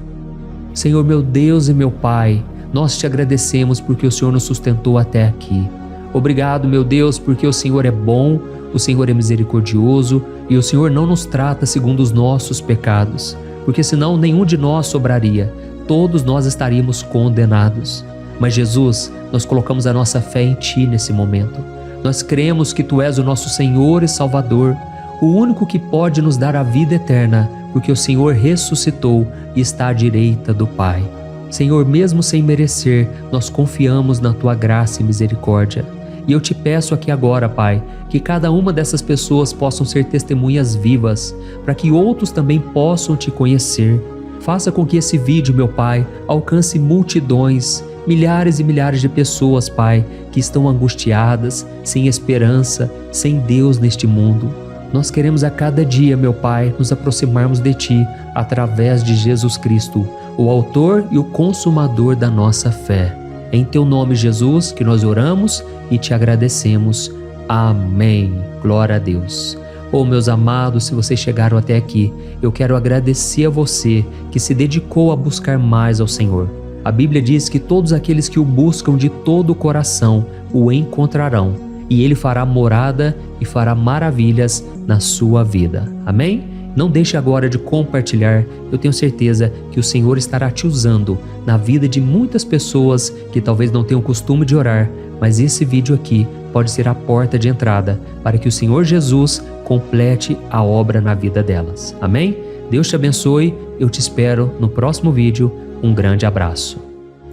Senhor, meu Deus e meu Pai, nós te agradecemos porque o Senhor nos sustentou até aqui. Obrigado, meu Deus, porque o Senhor é bom, o Senhor é misericordioso e o Senhor não nos trata segundo os nossos pecados, porque senão nenhum de nós sobraria, todos nós estaríamos condenados. Mas Jesus, nós colocamos a nossa fé em Ti nesse momento. Nós cremos que Tu és o nosso Senhor e Salvador, o único que pode nos dar a vida eterna, porque o Senhor ressuscitou e está à direita do Pai. Senhor, mesmo sem merecer, nós confiamos na Tua graça e misericórdia. E eu te peço aqui agora, Pai, que cada uma dessas pessoas possam ser testemunhas vivas, para que outros também possam Te conhecer. Faça com que esse vídeo, meu Pai, alcance multidões, milhares e milhares de pessoas, Pai, que estão angustiadas, sem esperança, sem Deus neste mundo. Nós queremos a cada dia, meu Pai, nos aproximarmos de Ti através de Jesus Cristo, o autor e o consumador da nossa fé. É em Teu nome, Jesus, que nós oramos e Te agradecemos. Amém. Glória a Deus. Oh, meus amados, se vocês chegaram até aqui, eu quero agradecer a você que se dedicou a buscar mais ao Senhor. A Bíblia diz que todos aqueles que o buscam de todo o coração o encontrarão, e Ele fará morada e fará maravilhas na sua vida. Amém? Não deixe agora de compartilhar, eu tenho certeza que o Senhor estará te usando na vida de muitas pessoas que talvez não tenham costume de orar, mas esse vídeo aqui pode ser a porta de entrada para que o Senhor Jesus complete a obra na vida delas. Amém? Deus te abençoe, eu te espero no próximo vídeo. Um grande abraço.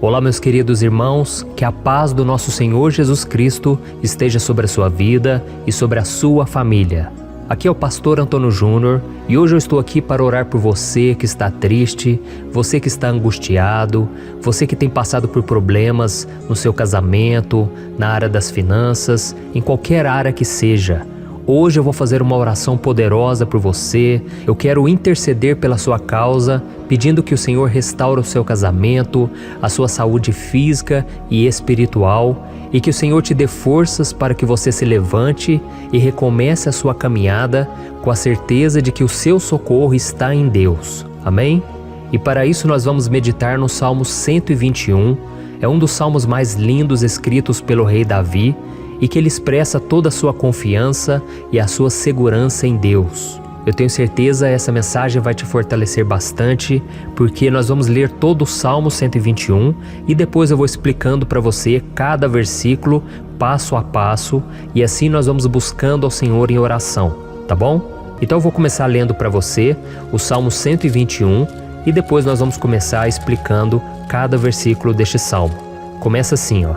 Olá, meus queridos irmãos, que a paz do nosso Senhor Jesus Cristo esteja sobre a sua vida e sobre a sua família. Aqui é o pastor Antônio Júnior e hoje eu estou aqui para orar por você que está triste, você que está angustiado, você que tem passado por problemas no seu casamento, na área das finanças, em qualquer área que seja. Hoje eu vou fazer uma oração poderosa por você. Eu quero interceder pela sua causa, pedindo que o Senhor restaure o seu casamento, a sua saúde física e espiritual, e que o Senhor te dê forças para que você se levante e recomece a sua caminhada com a certeza de que o seu socorro está em Deus. Amém? E para isso nós vamos meditar no Salmo 121. É um dos salmos mais lindos escritos pelo rei Davi, e que ele expressa toda a sua confiança e a sua segurança em Deus. Eu tenho certeza essa mensagem vai te fortalecer bastante, porque nós vamos ler todo o Salmo 121 e depois eu vou explicando para você cada versículo, passo a passo, e assim nós vamos buscando ao Senhor em oração, tá bom? Então eu vou começar lendo para você o Salmo 121 e depois nós vamos começar explicando cada versículo deste Salmo. Começa assim, ó.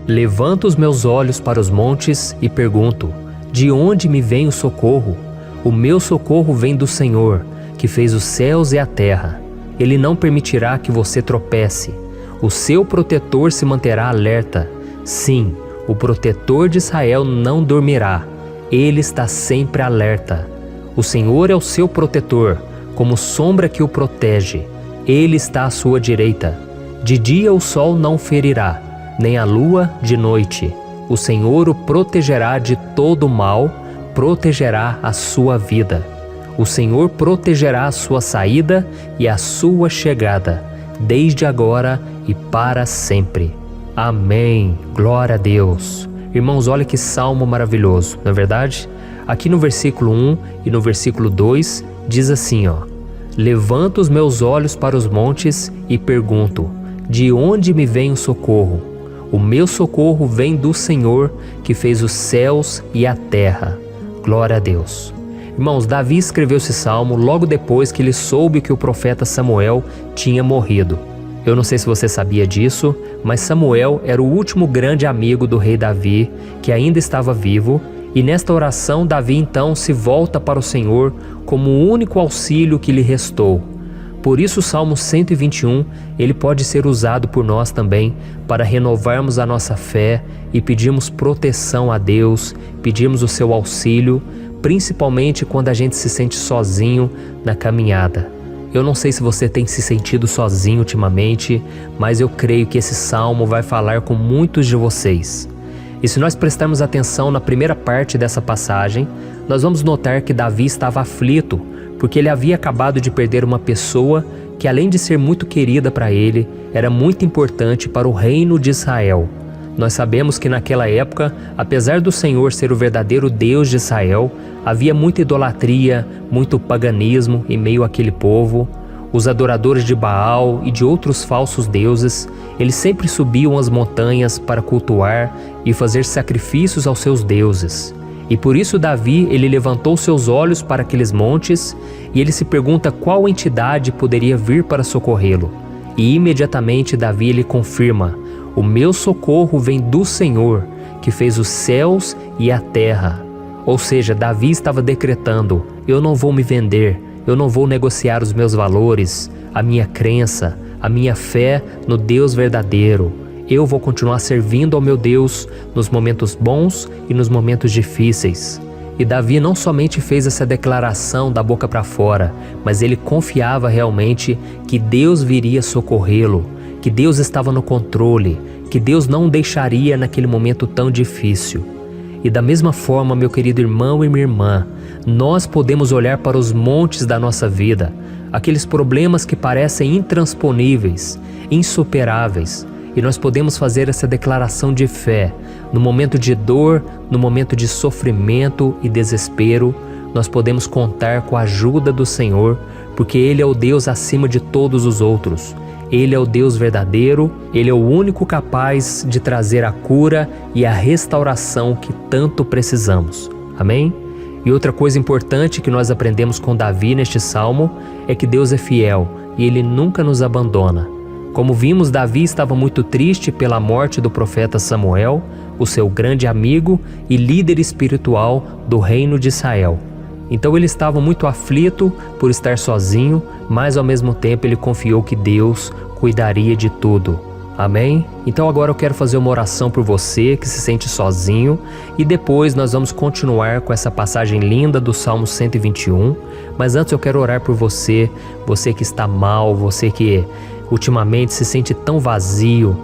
Levanto os meus olhos para os montes e pergunto: de onde me vem o socorro? O meu socorro vem do Senhor, que fez os céus e a terra. Ele não permitirá que você tropece. O seu protetor se manterá alerta. Sim, o protetor de Israel não dormirá. Ele está sempre alerta. O Senhor é o seu protetor, como sombra que o protege. Ele está à sua direita. De dia o sol não ferirá, nem a lua de noite. O Senhor o protegerá de todo mal, protegerá a sua vida. O Senhor protegerá a sua saída e a sua chegada, desde agora e para sempre. Amém. Glória a Deus. Irmãos, olha que salmo maravilhoso, não é verdade? Aqui no versículo 1 e no versículo 2 diz assim, ó: levanto os meus olhos para os montes e pergunto: de onde me vem o socorro? O meu socorro vem do Senhor, que fez os céus e a terra. Glória a Deus. Irmãos, Davi escreveu esse salmo logo depois que ele soube que o profeta Samuel tinha morrido. Eu não sei se você sabia disso, mas Samuel era o último grande amigo do rei Davi, que ainda estava vivo, e nesta oração Davi então se volta para o Senhor como o único auxílio que lhe restou. Por isso o Salmo 121, ele pode ser usado por nós também para renovarmos a nossa fé e pedirmos proteção a Deus, pedirmos o seu auxílio, principalmente quando a gente se sente sozinho na caminhada. Eu não sei se você tem se sentido sozinho ultimamente, mas eu creio que esse salmo vai falar com muitos de vocês. E se nós prestarmos atenção na primeira parte dessa passagem, nós vamos notar que Davi estava aflito, porque ele havia acabado de perder uma pessoa que, além de ser muito querida para ele, era muito importante para o reino de Israel. Nós sabemos que naquela época, apesar do Senhor ser o verdadeiro Deus de Israel, havia muita idolatria, muito paganismo em meio àquele povo. Os adoradores de Baal e de outros falsos deuses, eles sempre subiam as montanhas para cultuar e fazer sacrifícios aos seus deuses. E por isso Davi, ele levantou seus olhos para aqueles montes e ele se pergunta qual entidade poderia vir para socorrê-lo. E imediatamente Davi ele confirma: o meu socorro vem do Senhor, que fez os céus e a terra. Ou seja, Davi estava decretando: eu não vou me vender, eu não vou negociar os meus valores, a minha crença, a minha fé no Deus verdadeiro. Eu vou continuar servindo ao meu Deus nos momentos bons e nos momentos difíceis. E Davi não somente fez essa declaração da boca para fora, mas ele confiava realmente que Deus viria socorrê-lo, que Deus estava no controle, que Deus não o deixaria naquele momento tão difícil. E da mesma forma, meu querido irmão e minha irmã, nós podemos olhar para os montes da nossa vida, aqueles problemas que parecem intransponíveis, insuperáveis, e nós podemos fazer essa declaração de fé. No momento de dor, no momento de sofrimento e desespero, nós podemos contar com a ajuda do Senhor, porque Ele é o Deus acima de todos os outros. Ele é o Deus verdadeiro, Ele é o único capaz de trazer a cura e a restauração que tanto precisamos. Amém? E outra coisa importante que nós aprendemos com Davi neste salmo é que Deus é fiel e Ele nunca nos abandona. Como vimos, Davi estava muito triste pela morte do profeta Samuel, o seu grande amigo e líder espiritual do reino de Israel. Então ele estava muito aflito por estar sozinho, mas ao mesmo tempo ele confiou que Deus cuidaria de tudo. Amém? Então agora eu quero fazer uma oração por você que se sente sozinho e depois nós vamos continuar com essa passagem linda do Salmo 121. Mas antes eu quero orar por você, você que está mal, você que ultimamente se sente tão vazio,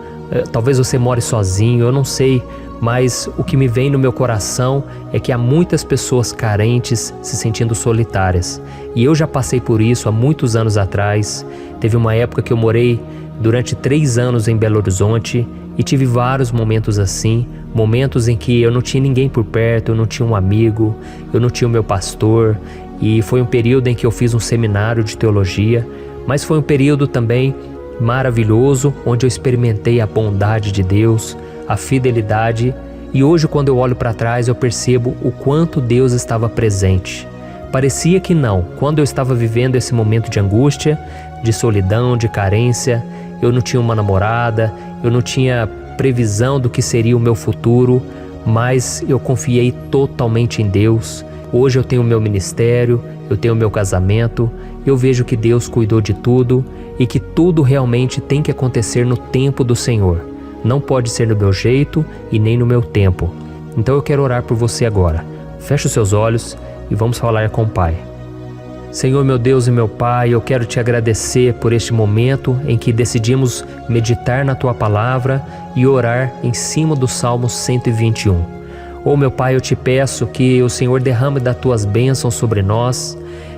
talvez você more sozinho, eu não sei, mas o que me vem no meu coração é que há muitas pessoas carentes se sentindo solitárias. E eu já passei por isso há muitos anos atrás. Teve uma época que eu morei durante 3 anos em Belo Horizonte e tive vários momentos assim, momentos em que eu não tinha ninguém por perto, eu não tinha um amigo, eu não tinha o meu pastor. e foi um período em que eu fiz um seminário de teologia, mas foi um período também maravilhoso, onde eu experimentei a bondade de Deus, a fidelidade, e hoje quando eu olho para trás eu percebo o quanto Deus estava presente. Parecia que não, quando eu estava vivendo esse momento de angústia, de solidão, de carência, eu não tinha uma namorada, eu não tinha previsão do que seria o meu futuro, mas eu confiei totalmente em Deus. Hoje eu tenho o meu ministério, eu tenho o meu casamento, eu vejo que Deus cuidou de tudo e que tudo realmente tem que acontecer no tempo do Senhor. Não pode ser no meu jeito e nem no meu tempo. Então eu quero orar por você agora. Feche os seus olhos e vamos falar com o Pai. Senhor, meu Deus e meu Pai, eu quero te agradecer por este momento em que decidimos meditar na Tua Palavra e orar em cima do Salmo 121. Oh, meu Pai, eu te peço que o Senhor derrame das Tuas bênçãos sobre nós,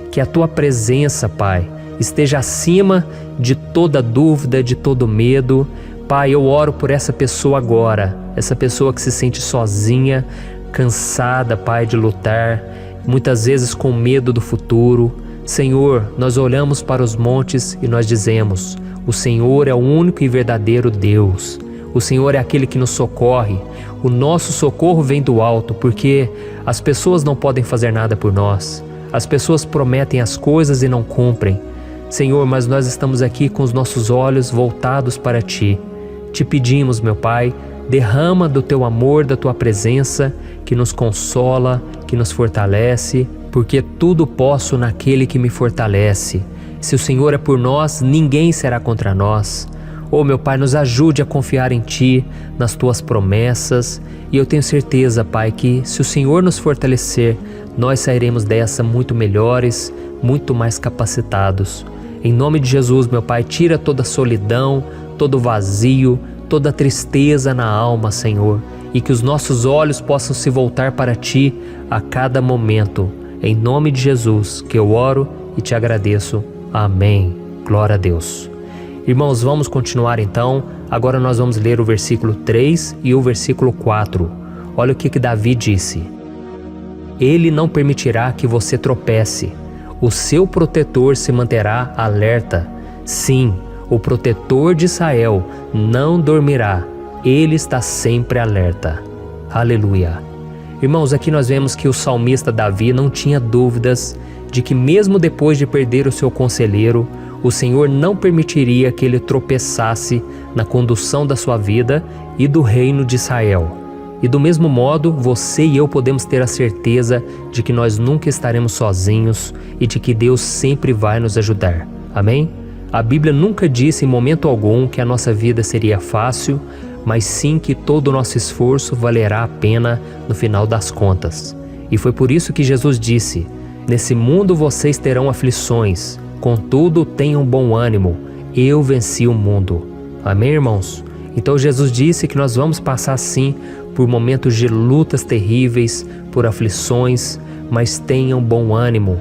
que a Tua presença, Pai, esteja acima de toda dúvida, de todo medo. Pai, eu oro por essa pessoa agora, essa pessoa que se sente sozinha, cansada, Pai, de lutar, muitas vezes com medo do futuro. Senhor, nós olhamos para os montes e nós dizemos: o Senhor é o único e verdadeiro Deus. O Senhor é aquele que nos socorre. O nosso socorro vem do alto, porque as pessoas não podem fazer nada por nós. As pessoas prometem as coisas e não cumprem. Senhor, mas nós estamos aqui com os nossos olhos voltados para Ti. Te pedimos, meu Pai, derrama do Teu amor, da Tua presença, que nos consola, que nos fortalece, porque tudo posso naquele que me fortalece. Se o Senhor é por nós, ninguém será contra nós. Oh, meu Pai, nos ajude a confiar em Ti, nas Tuas promessas, e eu tenho certeza, Pai, que se o Senhor nos fortalecer, nós sairemos dessa muito melhores, muito mais capacitados. Em nome de Jesus, meu Pai, tira toda a solidão, todo o vazio, toda a tristeza na alma, Senhor, e que os nossos olhos possam se voltar para Ti a cada momento. Em nome de Jesus que eu oro e te agradeço. Amém. Glória a Deus. Irmãos, vamos continuar então. Agora nós vamos ler o versículo 3 e o versículo 4. Olha o que Davi disse. Ele não permitirá que você tropece. O seu protetor se manterá alerta. Sim, o protetor de Israel não dormirá. Ele está sempre alerta. Aleluia. Irmãos, aqui nós vemos que o salmista Davi não tinha dúvidas de que mesmo depois de perder o seu conselheiro, o Senhor não permitiria que ele tropeçasse na condução da sua vida e do reino de Israel. E do mesmo modo, você e eu podemos ter a certeza de que nós nunca estaremos sozinhos e de que Deus sempre vai nos ajudar. Amém? A Bíblia nunca disse em momento algum que a nossa vida seria fácil, mas sim que todo o nosso esforço valerá a pena no final das contas. E foi por isso que Jesus disse: nesse mundo vocês terão aflições, contudo tenham bom ânimo, eu venci o mundo. Amém, irmãos? Então Jesus disse que nós vamos passar sim por momentos de lutas terríveis, por aflições, mas tenham bom ânimo.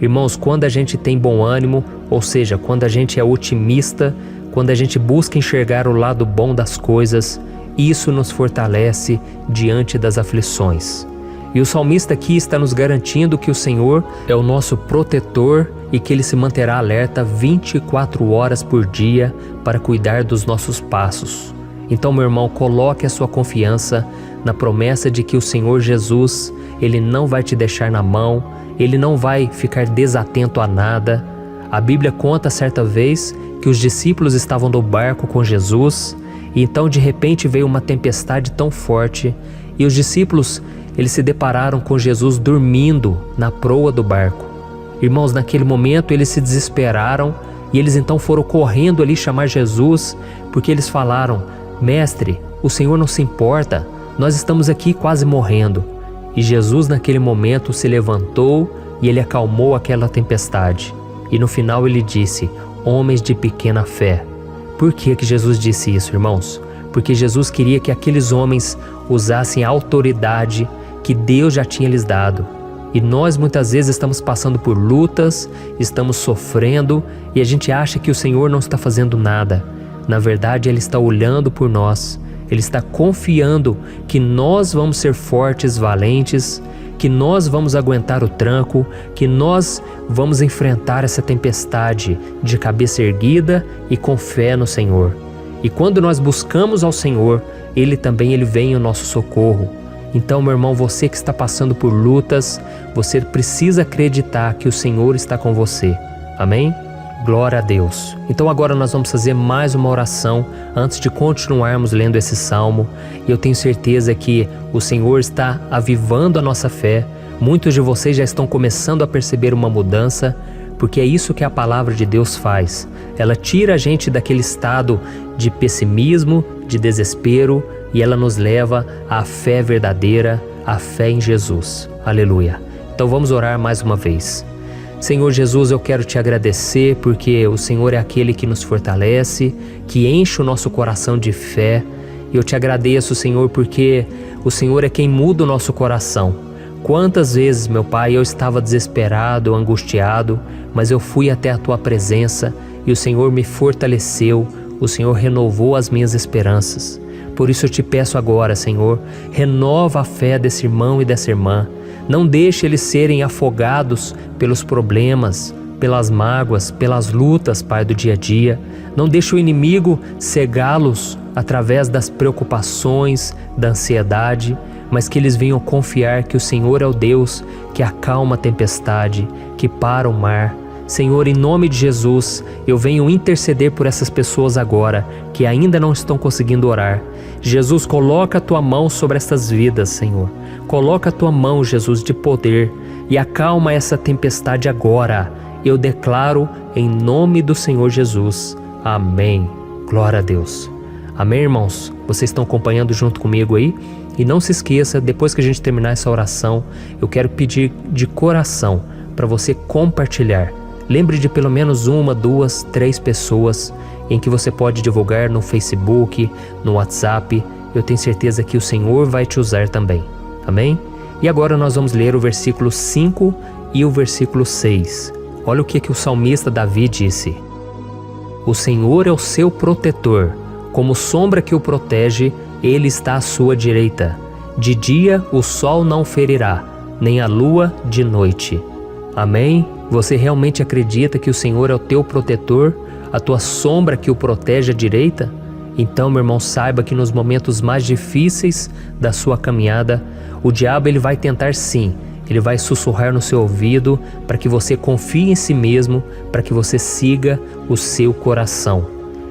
Irmãos, quando a gente tem bom ânimo, ou seja, quando a gente é otimista, quando a gente busca enxergar o lado bom das coisas, isso nos fortalece diante das aflições. E o salmista aqui está nos garantindo que o Senhor é o nosso protetor e que Ele se manterá alerta 24 horas por dia para cuidar dos nossos passos. Então, meu irmão, coloque a sua confiança na promessa de que o Senhor Jesus, Ele não vai te deixar na mão, Ele não vai ficar desatento a nada. A Bíblia conta certa vez que os discípulos estavam no barco com Jesus e então de repente veio uma tempestade tão forte e os discípulos eles se depararam com Jesus dormindo na proa do barco. Irmãos, naquele momento eles se desesperaram e eles então foram correndo ali chamar Jesus, porque eles falaram: Mestre, o Senhor não se importa, nós estamos aqui quase morrendo. E Jesus naquele momento se levantou e Ele acalmou aquela tempestade. E no final Ele disse: homens de pequena fé. Por que Jesus disse isso, irmãos? Porque Jesus queria que aqueles homens usassem a autoridade que Deus já tinha lhes dado. E nós muitas vezes estamos passando por lutas, estamos sofrendo e a gente acha que o Senhor não está fazendo nada. Na verdade, Ele está olhando por nós. Ele está confiando que nós vamos ser fortes, valentes, que nós vamos aguentar o tranco, que nós vamos enfrentar essa tempestade de cabeça erguida e com fé no Senhor. E quando nós buscamos ao Senhor, Ele vem em nosso socorro. Então, meu irmão, você que está passando por lutas, você precisa acreditar que o Senhor está com você. Amém? Glória a Deus. Então agora nós vamos fazer mais uma oração antes de continuarmos lendo esse salmo. E eu tenho certeza que o Senhor está avivando a nossa fé. Muitos de vocês já estão começando a perceber uma mudança, porque é isso que a palavra de Deus faz. Ela tira a gente daquele estado de pessimismo, de desespero, e ela nos leva à fé verdadeira, à fé em Jesus. Aleluia. Então vamos orar mais uma vez. Senhor Jesus, eu quero te agradecer porque o Senhor é aquele que nos fortalece, que enche o nosso coração de fé. E eu te agradeço, Senhor, porque o Senhor é quem muda o nosso coração. Quantas vezes, meu Pai, eu estava desesperado, angustiado, mas eu fui até a Tua presença e o Senhor me fortaleceu, o Senhor renovou as minhas esperanças. Por isso eu te peço agora, Senhor, renova a fé desse irmão e dessa irmã. Não deixe eles serem afogados pelos problemas, pelas mágoas, pelas lutas, Pai, do dia a dia. Não deixe o inimigo cegá-los através das preocupações, da ansiedade, mas que eles venham confiar que o Senhor é o Deus que acalma a tempestade, que para o mar. Senhor, em nome de Jesus, eu venho interceder por essas pessoas agora que ainda não estão conseguindo orar. Jesus, coloca a Tua mão sobre essas vidas, Senhor. Coloca a Tua mão, Jesus, de poder e acalma essa tempestade agora. Eu declaro em nome do Senhor Jesus. Amém. Glória a Deus. Amém, irmãos? Vocês estão acompanhando junto comigo aí? E não se esqueça, depois que a gente terminar essa oração, eu quero pedir de coração para você compartilhar. Lembre de pelo menos 1, 2, 3 pessoas em que você pode divulgar no Facebook, no WhatsApp. Eu tenho certeza que o Senhor vai te usar também. Amém? E agora nós vamos ler o versículo 5 e o versículo 6. Olha o que o salmista Davi disse. O Senhor é o seu protetor, como sombra que o protege, Ele está à sua direita. De dia o sol não ferirá, nem a lua de noite. Amém? Você realmente acredita que o Senhor é o teu protetor, a tua sombra que o protege à direita? Então, meu irmão, saiba que nos momentos mais difíceis da sua caminhada, o diabo ele vai tentar sim, ele vai sussurrar no seu ouvido para que você confie em si mesmo, para que você siga o seu coração.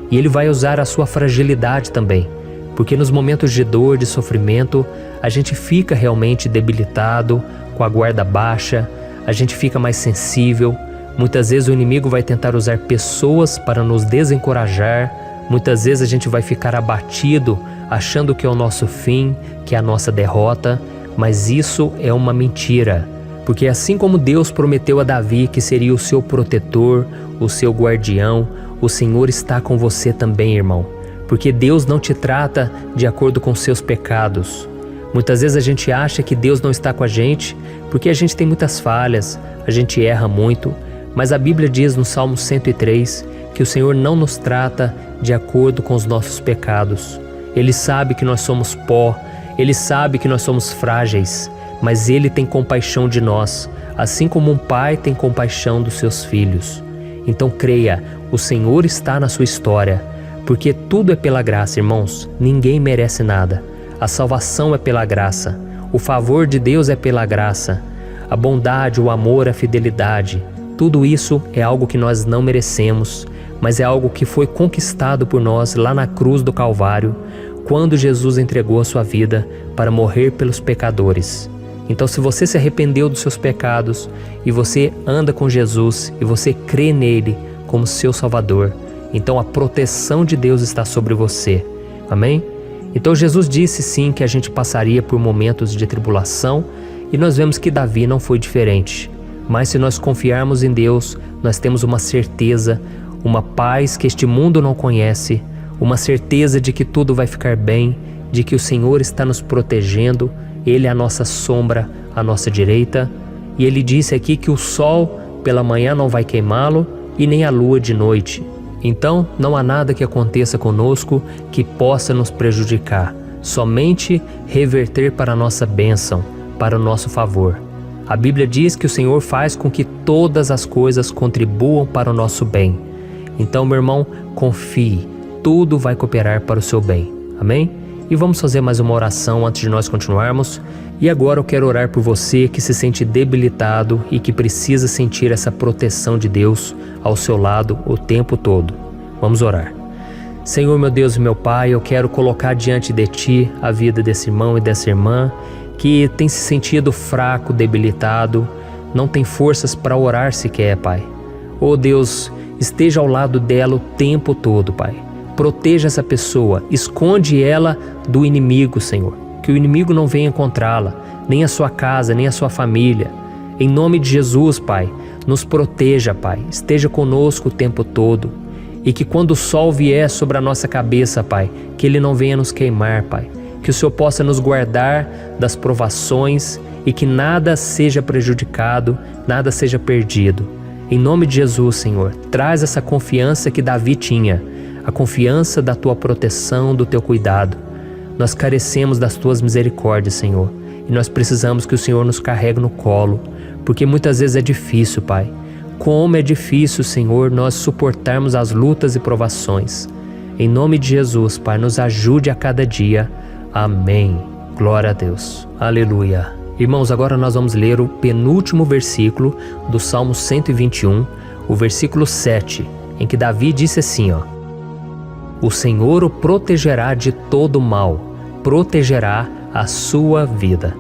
E ele vai usar a sua fragilidade também, porque nos momentos de dor, de sofrimento, a gente fica realmente debilitado, com a guarda baixa, a gente fica mais sensível. Muitas vezes o inimigo vai tentar usar pessoas para nos desencorajar. Muitas vezes a gente vai ficar abatido, achando que é o nosso fim, que é a nossa derrota. Mas isso é uma mentira. Porque assim como Deus prometeu a Davi que seria o seu protetor, o seu guardião, o Senhor está com você também, irmão. Porque Deus não te trata de acordo com seus pecados. Muitas vezes a gente acha que Deus não está com a gente porque a gente tem muitas falhas, a gente erra muito, mas a Bíblia diz no Salmo 103 que o Senhor não nos trata de acordo com os nossos pecados. Ele sabe que nós somos pó, Ele sabe que nós somos frágeis, mas Ele tem compaixão de nós, assim como um pai tem compaixão dos seus filhos. Então creia, o Senhor está na sua história, porque tudo é pela graça, irmãos, ninguém merece nada. A salvação é pela graça, o favor de Deus é pela graça, a bondade, o amor, a fidelidade, tudo isso é algo que nós não merecemos, mas é algo que foi conquistado por nós lá na cruz do Calvário, quando Jesus entregou a sua vida para morrer pelos pecadores. Então, se você se arrependeu dos seus pecados e você anda com Jesus e você crê nele como seu Salvador, então a proteção de Deus está sobre você. Amém? Então Jesus disse sim que a gente passaria por momentos de tribulação e nós vemos que Davi não foi diferente. Mas se nós confiarmos em Deus, nós temos uma certeza, uma paz que este mundo não conhece, uma certeza de que tudo vai ficar bem, de que o Senhor está nos protegendo, Ele é a nossa sombra, à nossa direita. E Ele disse aqui que o sol pela manhã não vai queimá-lo e nem a lua de noite. Então, não há nada que aconteça conosco que possa nos prejudicar, somente reverter para a nossa bênção, para o nosso favor. A Bíblia diz que o Senhor faz com que todas as coisas contribuam para o nosso bem. Então, meu irmão, confie, tudo vai cooperar para o seu bem. Amém? E vamos fazer mais uma oração antes de nós continuarmos. E agora eu quero orar por você que se sente debilitado e que precisa sentir essa proteção de Deus ao seu lado o tempo todo. Vamos orar. Senhor, meu Deus e meu Pai, eu quero colocar diante de Ti a vida desse irmão e dessa irmã que tem se sentido fraco, debilitado, não tem forças para orar sequer, Pai. Oh Deus, esteja ao lado dela o tempo todo, Pai. Proteja essa pessoa, esconde ela do inimigo, Senhor. Que o inimigo não venha encontrá-la, nem a sua casa, nem a sua família. Em nome de Jesus, Pai, nos proteja, Pai. Esteja conosco o tempo todo. E que quando o sol vier sobre a nossa cabeça, Pai, que ele não venha nos queimar, Pai. Que o Senhor possa nos guardar das provações e que nada seja prejudicado, nada seja perdido. Em nome de Jesus, Senhor, traz essa confiança que Davi tinha, a confiança da Tua proteção, do Teu cuidado. Nós carecemos das Tuas misericórdias, Senhor, e nós precisamos que o Senhor nos carregue no colo, porque muitas vezes é difícil, Pai. Como é difícil, Senhor, nós suportarmos as lutas e provações. Em nome de Jesus, Pai, nos ajude a cada dia. Amém. Glória a Deus. Aleluia. Irmãos, agora nós vamos ler o penúltimo versículo do Salmo 121, o versículo 7, em que Davi disse assim, O Senhor o protegerá de todo mal, protegerá a sua vida.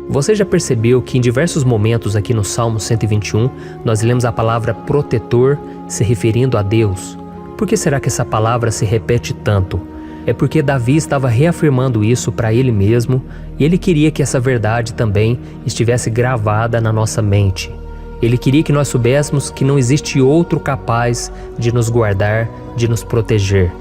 Você já percebeu que em diversos momentos aqui no Salmo 121, nós lemos a palavra protetor se referindo a Deus? Por que será que essa palavra se repete tanto? É porque Davi estava reafirmando isso para ele mesmo e ele queria que essa verdade também estivesse gravada na nossa mente. Ele queria que nós soubéssemos que não existe outro capaz de nos guardar, de nos proteger.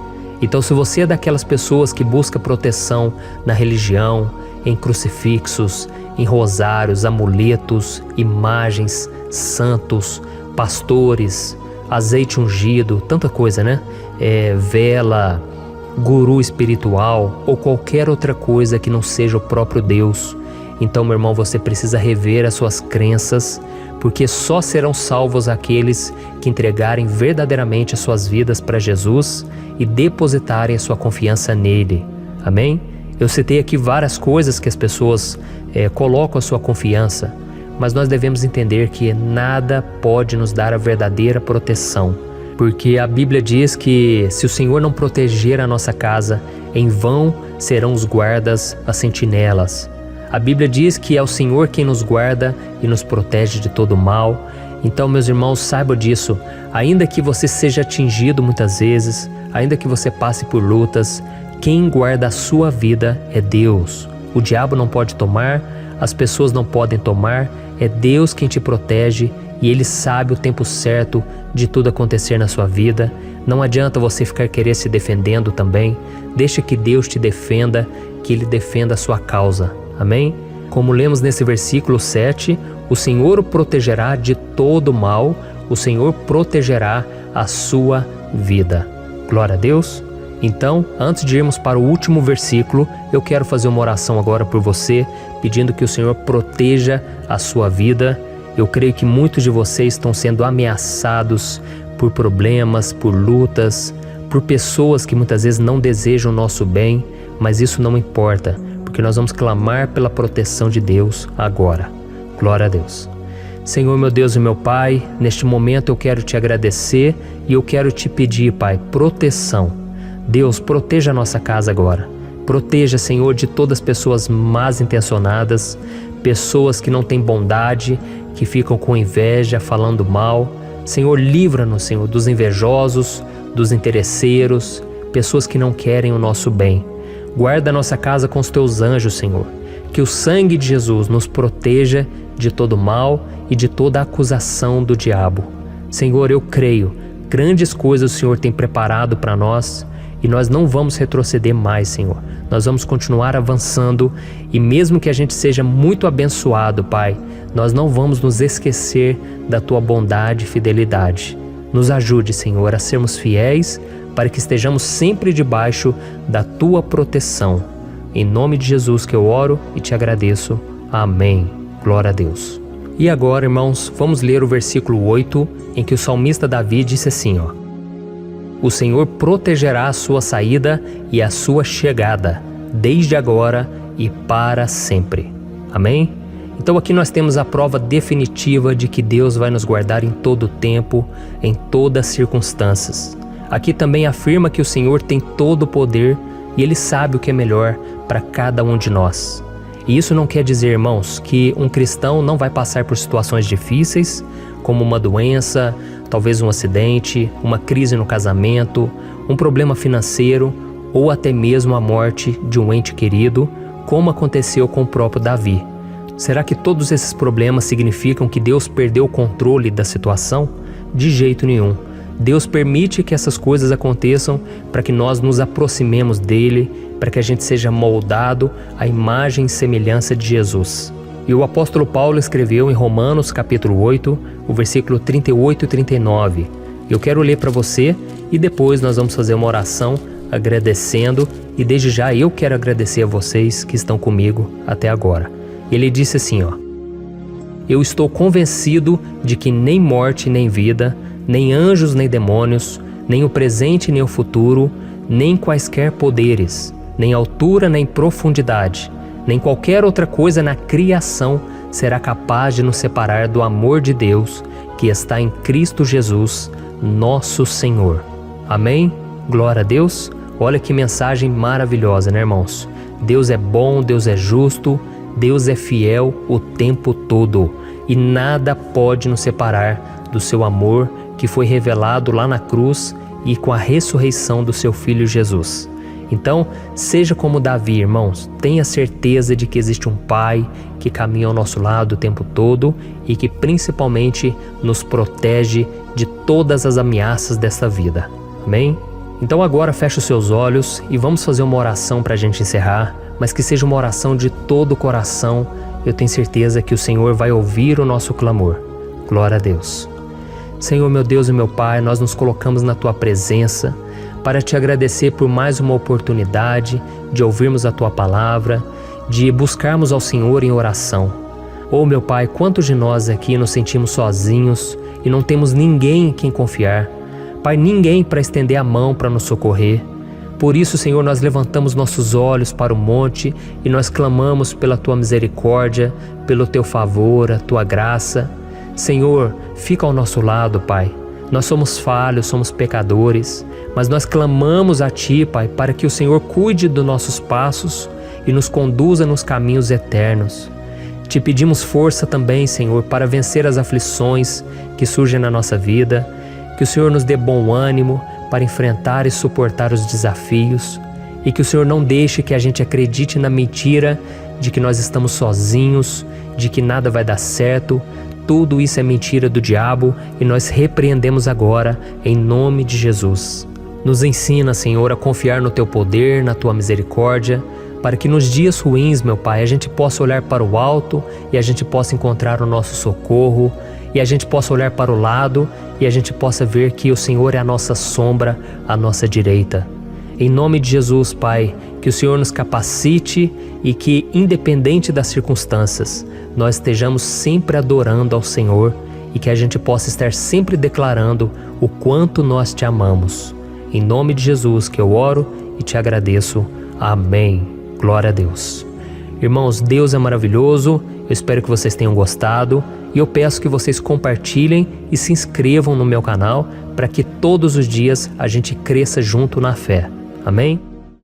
Então, se você é daquelas pessoas que busca proteção na religião, em crucifixos, em rosários, amuletos, imagens, santos, pastores, azeite ungido, tanta coisa, né? Vela, guru espiritual ou qualquer outra coisa que não seja o próprio Deus. Então, meu irmão, você precisa rever as suas crenças, porque só serão salvos aqueles que entregarem verdadeiramente as suas vidas para Jesus e depositarem a sua confiança nele. Amém? Eu citei aqui várias coisas que as pessoas colocam a sua confiança, mas nós devemos entender que nada pode nos dar a verdadeira proteção, porque a Bíblia diz que se o Senhor não proteger a nossa casa, em vão serão os guardas, as sentinelas. A Bíblia diz que é o Senhor quem nos guarda e nos protege de todo mal. Então, meus irmãos, saibam disso. Ainda que você seja atingido muitas vezes, ainda que você passe por lutas, quem guarda a sua vida é Deus. O diabo não pode tomar, as pessoas não podem tomar, é Deus quem te protege e Ele sabe o tempo certo de tudo acontecer na sua vida. Não adianta você ficar querer se defendendo também. Deixa que Deus te defenda, que Ele defenda a sua causa. Amém? Como lemos nesse versículo 7, o Senhor o protegerá de todo mal, o Senhor protegerá a sua vida. Glória a Deus. Então, antes de irmos para o último versículo, eu quero fazer uma oração agora por você, pedindo que o Senhor proteja a sua vida. Eu creio que muitos de vocês estão sendo ameaçados por problemas, por lutas, por pessoas que muitas vezes não desejam o nosso bem, mas isso não importa, porque nós vamos clamar pela proteção de Deus agora. Glória a Deus. Senhor, meu Deus e meu Pai, neste momento eu quero te agradecer e eu quero te pedir, Pai, proteção. Deus, proteja a nossa casa agora. Proteja, Senhor, de todas as pessoas mal intencionadas, pessoas que não têm bondade, que ficam com inveja, falando mal. Senhor, livra-nos, Senhor, dos invejosos, dos interesseiros, pessoas que não querem o nosso bem. Guarda a nossa casa com os teus anjos, Senhor. Que o sangue de Jesus nos proteja de todo mal e de toda acusação do diabo. Senhor, eu creio, grandes coisas o Senhor tem preparado para nós e nós não vamos retroceder mais, Senhor. Nós vamos continuar avançando e mesmo que a gente seja muito abençoado, Pai, nós não vamos nos esquecer da Tua bondade e fidelidade. Nos ajude, Senhor, a sermos fiéis para que estejamos sempre debaixo da Tua proteção. Em nome de Jesus que eu oro e te agradeço. Amém. Glória a Deus. E agora, irmãos, vamos ler o versículo 8, em que o salmista Davi disse assim, ó: O Senhor protegerá a sua saída e a sua chegada, desde agora e para sempre. Amém? Então aqui nós temos a prova definitiva de que Deus vai nos guardar em todo o tempo, em todas as circunstâncias. Aqui também afirma que o Senhor tem todo o poder e Ele sabe o que é melhor para cada um de nós. E isso não quer dizer, irmãos, que um cristão não vai passar por situações difíceis, como uma doença, talvez um acidente, uma crise no casamento, um problema financeiro ou até mesmo a morte de um ente querido, como aconteceu com o próprio Davi. Será que todos esses problemas significam que Deus perdeu o controle da situação? De jeito nenhum. Deus permite que essas coisas aconteçam para que nós nos aproximemos dele, para que a gente seja moldado à imagem e semelhança de Jesus. E o apóstolo Paulo escreveu em Romanos capítulo 8, o versículo 38 e 39. Eu quero ler para você e depois nós vamos fazer uma oração agradecendo, e desde já eu quero agradecer a vocês que estão comigo até agora. Ele disse assim, ó: Eu estou convencido de que nem morte nem vida, nem anjos nem demônios, nem o presente nem o futuro, nem quaisquer poderes, nem altura nem profundidade, nem qualquer outra coisa na criação será capaz de nos separar do amor de Deus que está em Cristo Jesus, nosso Senhor. Amém? Glória a Deus. Olha que mensagem maravilhosa, né, irmãos? Deus é bom, Deus é justo, Deus é fiel o tempo todo e nada pode nos separar do seu amor que foi revelado lá na cruz e com a ressurreição do seu Filho Jesus. Então, seja como Davi, irmãos, tenha certeza de que existe um Pai que caminha ao nosso lado o tempo todo e que principalmente nos protege de todas as ameaças dessa vida. Amém? Então agora feche os seus olhos e vamos fazer uma oração para a gente encerrar, mas que seja uma oração de todo o coração. Eu tenho certeza que o Senhor vai ouvir o nosso clamor. Glória a Deus. Senhor, meu Deus e meu Pai, nós nos colocamos na Tua presença para Te agradecer por mais uma oportunidade de ouvirmos a Tua palavra, de buscarmos ao Senhor em oração. Oh, meu Pai, quantos de nós aqui nos sentimos sozinhos e não temos ninguém em quem confiar. Pai, ninguém para estender a mão para nos socorrer. Por isso, Senhor, nós levantamos nossos olhos para o monte e nós clamamos pela Tua misericórdia, pelo Teu favor, a Tua graça. Senhor, fica ao nosso lado, Pai. Nós somos falhos, somos pecadores, mas nós clamamos a Ti, Pai, para que o Senhor cuide dos nossos passos e nos conduza nos caminhos eternos. Te pedimos força também, Senhor, para vencer as aflições que surgem na nossa vida, que o Senhor nos dê bom ânimo para enfrentar e suportar os desafios e que o Senhor não deixe que a gente acredite na mentira de que nós estamos sozinhos, de que nada vai dar certo. Tudo isso é mentira do diabo e nós repreendemos agora em nome de Jesus. Nos ensina, Senhor, a confiar no Teu poder, na Tua misericórdia, para que nos dias ruins, meu Pai, a gente possa olhar para o alto e a gente possa encontrar o nosso socorro, e a gente possa olhar para o lado e a gente possa ver que o Senhor é a nossa sombra, a nossa direita. Em nome de Jesus, Pai, que o Senhor nos capacite e que, independente das circunstâncias, nós estejamos sempre adorando ao Senhor e que a gente possa estar sempre declarando o quanto nós Te amamos. Em nome de Jesus que eu oro e Te agradeço. Amém. Glória a Deus. Irmãos, Deus é maravilhoso. Eu espero que vocês tenham gostado e eu peço que vocês compartilhem e se inscrevam no meu canal para que todos os dias a gente cresça junto na fé. Amém?